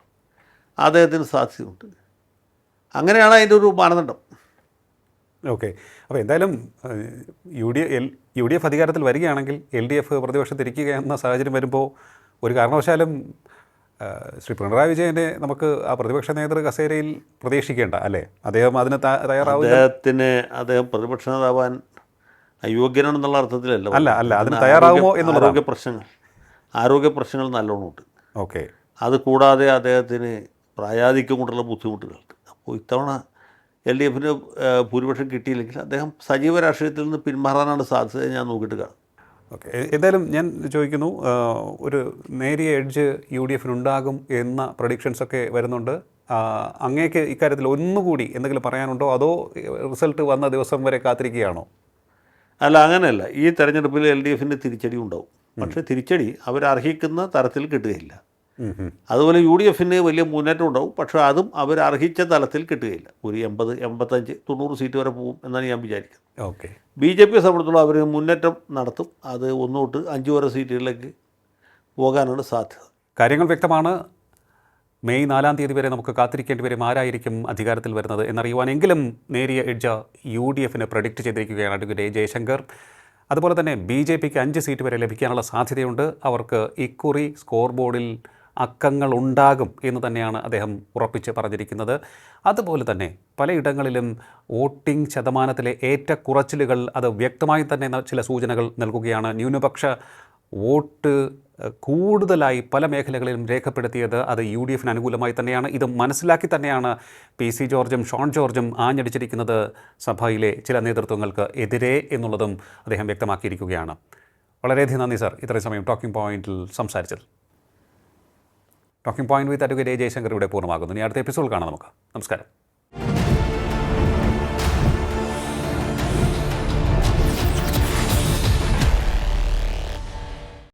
അദ്ദേഹത്തിന് സാധ്യതയുണ്ട്. അങ്ങനെയാണ് അതിൻ്റെ ഒരു മാനദണ്ഡം. ഓക്കെ. അപ്പോൾ എന്തായാലും UDF അധികാരത്തിൽ വരികയാണെങ്കിൽ LDF പ്രതിപക്ഷത്തിരിക്കുക എന്ന സാഹചര്യം വരുമ്പോൾ ഒരു കാരണവശാലും ശ്രീ പിണറായി വിജയനെ നമുക്ക് ആ പ്രതിപക്ഷ നേതൃ കസേരയിൽ പ്രതീക്ഷിക്കേണ്ട, അല്ലേ? അദ്ദേഹം അതിന് തയ്യാറാവും. അദ്ദേഹം പ്രതിപക്ഷ നേതാവാൻ അയോഗ്യനാണെന്നുള്ള അർത്ഥത്തിലല്ല. അല്ല അതിന് തയ്യാറാവുമോ എന്നുള്ള ആരോഗ്യ പ്രശ്നങ്ങൾ നല്ലോണമുണ്ട്. ഓക്കെ. അത് കൂടാതെ അദ്ദേഹത്തിന് പ്രായാധിക്യം കൊണ്ടുള്ള ബുദ്ധിമുട്ടുകളുണ്ട്. അപ്പോൾ ഇത്തവണ LDF-ന് ഭൂരിപക്ഷം കിട്ടിയില്ലെങ്കിൽ അദ്ദേഹം സജീവ രാഷ്ട്രീയത്തിൽ നിന്ന് പിന്മാറാനാണ് സാധ്യത ഞാൻ നോക്കിയിട്ട് കാണും. ഓക്കെ. എന്തായാലും ഞാൻ ചോദിക്കുന്നു, ഒരു നേരിയ എഡ്ജ് UDF-നുണ്ടാകും എന്ന പ്രഡിക്ഷൻസൊക്കെ വരുന്നുണ്ട്. അങ്ങേക്ക് ഇക്കാര്യത്തിൽ ഒന്നുകൂടി എന്തെങ്കിലും പറയാനുണ്ടോ, അതോ റിസൾട്ട് വന്ന ദിവസം വരെ കാത്തിരിക്കുകയാണോ? അല്ല, അങ്ങനെയല്ല. ഈ തെരഞ്ഞെടുപ്പിൽ LDF-ന് തിരിച്ചടി ഉണ്ടാവും. പക്ഷേ തിരിച്ചടി അവരർഹിക്കുന്ന തരത്തിൽ കിട്ടുകയില്ല. അതുപോലെ UDF-ന് വലിയ മുന്നേറ്റം ഉണ്ടാവും. പക്ഷേ അതും അവരർഹിച്ച തലത്തിൽ കിട്ടുകയില്ല. ഒരു 80, 85, 90 സീറ്റ് വരെ പോകും എന്നാണ് ഞാൻ വിചാരിക്കുന്നത്. ഓക്കെ. BJP-യെ സംബന്ധിച്ചുള്ള അവർ മുന്നേറ്റം നടത്തും. അത് 1 തൊട്ട് 5 വരെ സീറ്റുകളിലേക്ക് പോകാനാണ് സാധ്യത. കാര്യങ്ങൾ വ്യക്തമാണ്. മെയ് 4-ാം തീയതി വരെ നമുക്ക് കാത്തിരിക്കേണ്ടി വരും ആരായിരിക്കും അധികാരത്തിൽ വരുന്നത് എന്നറിയുവാനെങ്കിലും നേരിയ എഡ്ജ് UDF-ന് പ്രഡിക്റ്റ് ചെയ്തിരിക്കുകയാണ് അഡ്വക്കേറ്റ് ജയശങ്കർ. അതുപോലെ തന്നെ BJP-ക്ക് 5 സീറ്റ് വരെ ലഭിക്കാനുള്ള സാധ്യതയുണ്ട്. അവർക്ക് ഇക്കുറി സ്കോർ ബോർഡിൽ അക്കങ്ങൾ ഉണ്ടാകും എന്ന് തന്നെയാണ് അദ്ദേഹം ഉറപ്പിച്ച് പറഞ്ഞിരിക്കുന്നത്. അതുപോലെ തന്നെ പലയിടങ്ങളിലും വോട്ടിംഗ് ശതമാനത്തിലെ ഏറ്റക്കുറച്ചിലുകൾ അത് വ്യക്തമായി തന്നെ ചില സൂചനകൾ നൽകുകയാണ്. ന്യൂനപക്ഷ വോട്ട് കൂടുതലായി പല മേഖലകളിലും രേഖപ്പെടുത്തിയത് അത് UDF-ന് അനുകൂലമായി തന്നെയാണ്. ഇത് മനസ്സിലാക്കി തന്നെയാണ് PC ജോർജും ഷോൺ ജോർജും ആഞ്ഞടിച്ചിരിക്കുന്നത് സഭയിലെ ചില നേതൃത്വങ്ങൾക്ക് എതിരെ എന്നുള്ളതും അദ്ദേഹം വ്യക്തമാക്കിയിരിക്കുകയാണ്. വളരെയധികം നന്ദി സർ, ഇത്രയും സമയം ടോക്കിംഗ് പോയിന്റിൽ സംസാരിച്ചത്. ടോക്കിംഗ് പോയിന്റ് വിത്ത് അഡ്വക്കേറ്റ് ജയശങ്കർ ഇവിടെ പൂർണ്ണമാകുന്നു. ഇനി അടുത്ത എപ്പിസോഡ് കാണാം നമുക്ക്. നമസ്കാരം.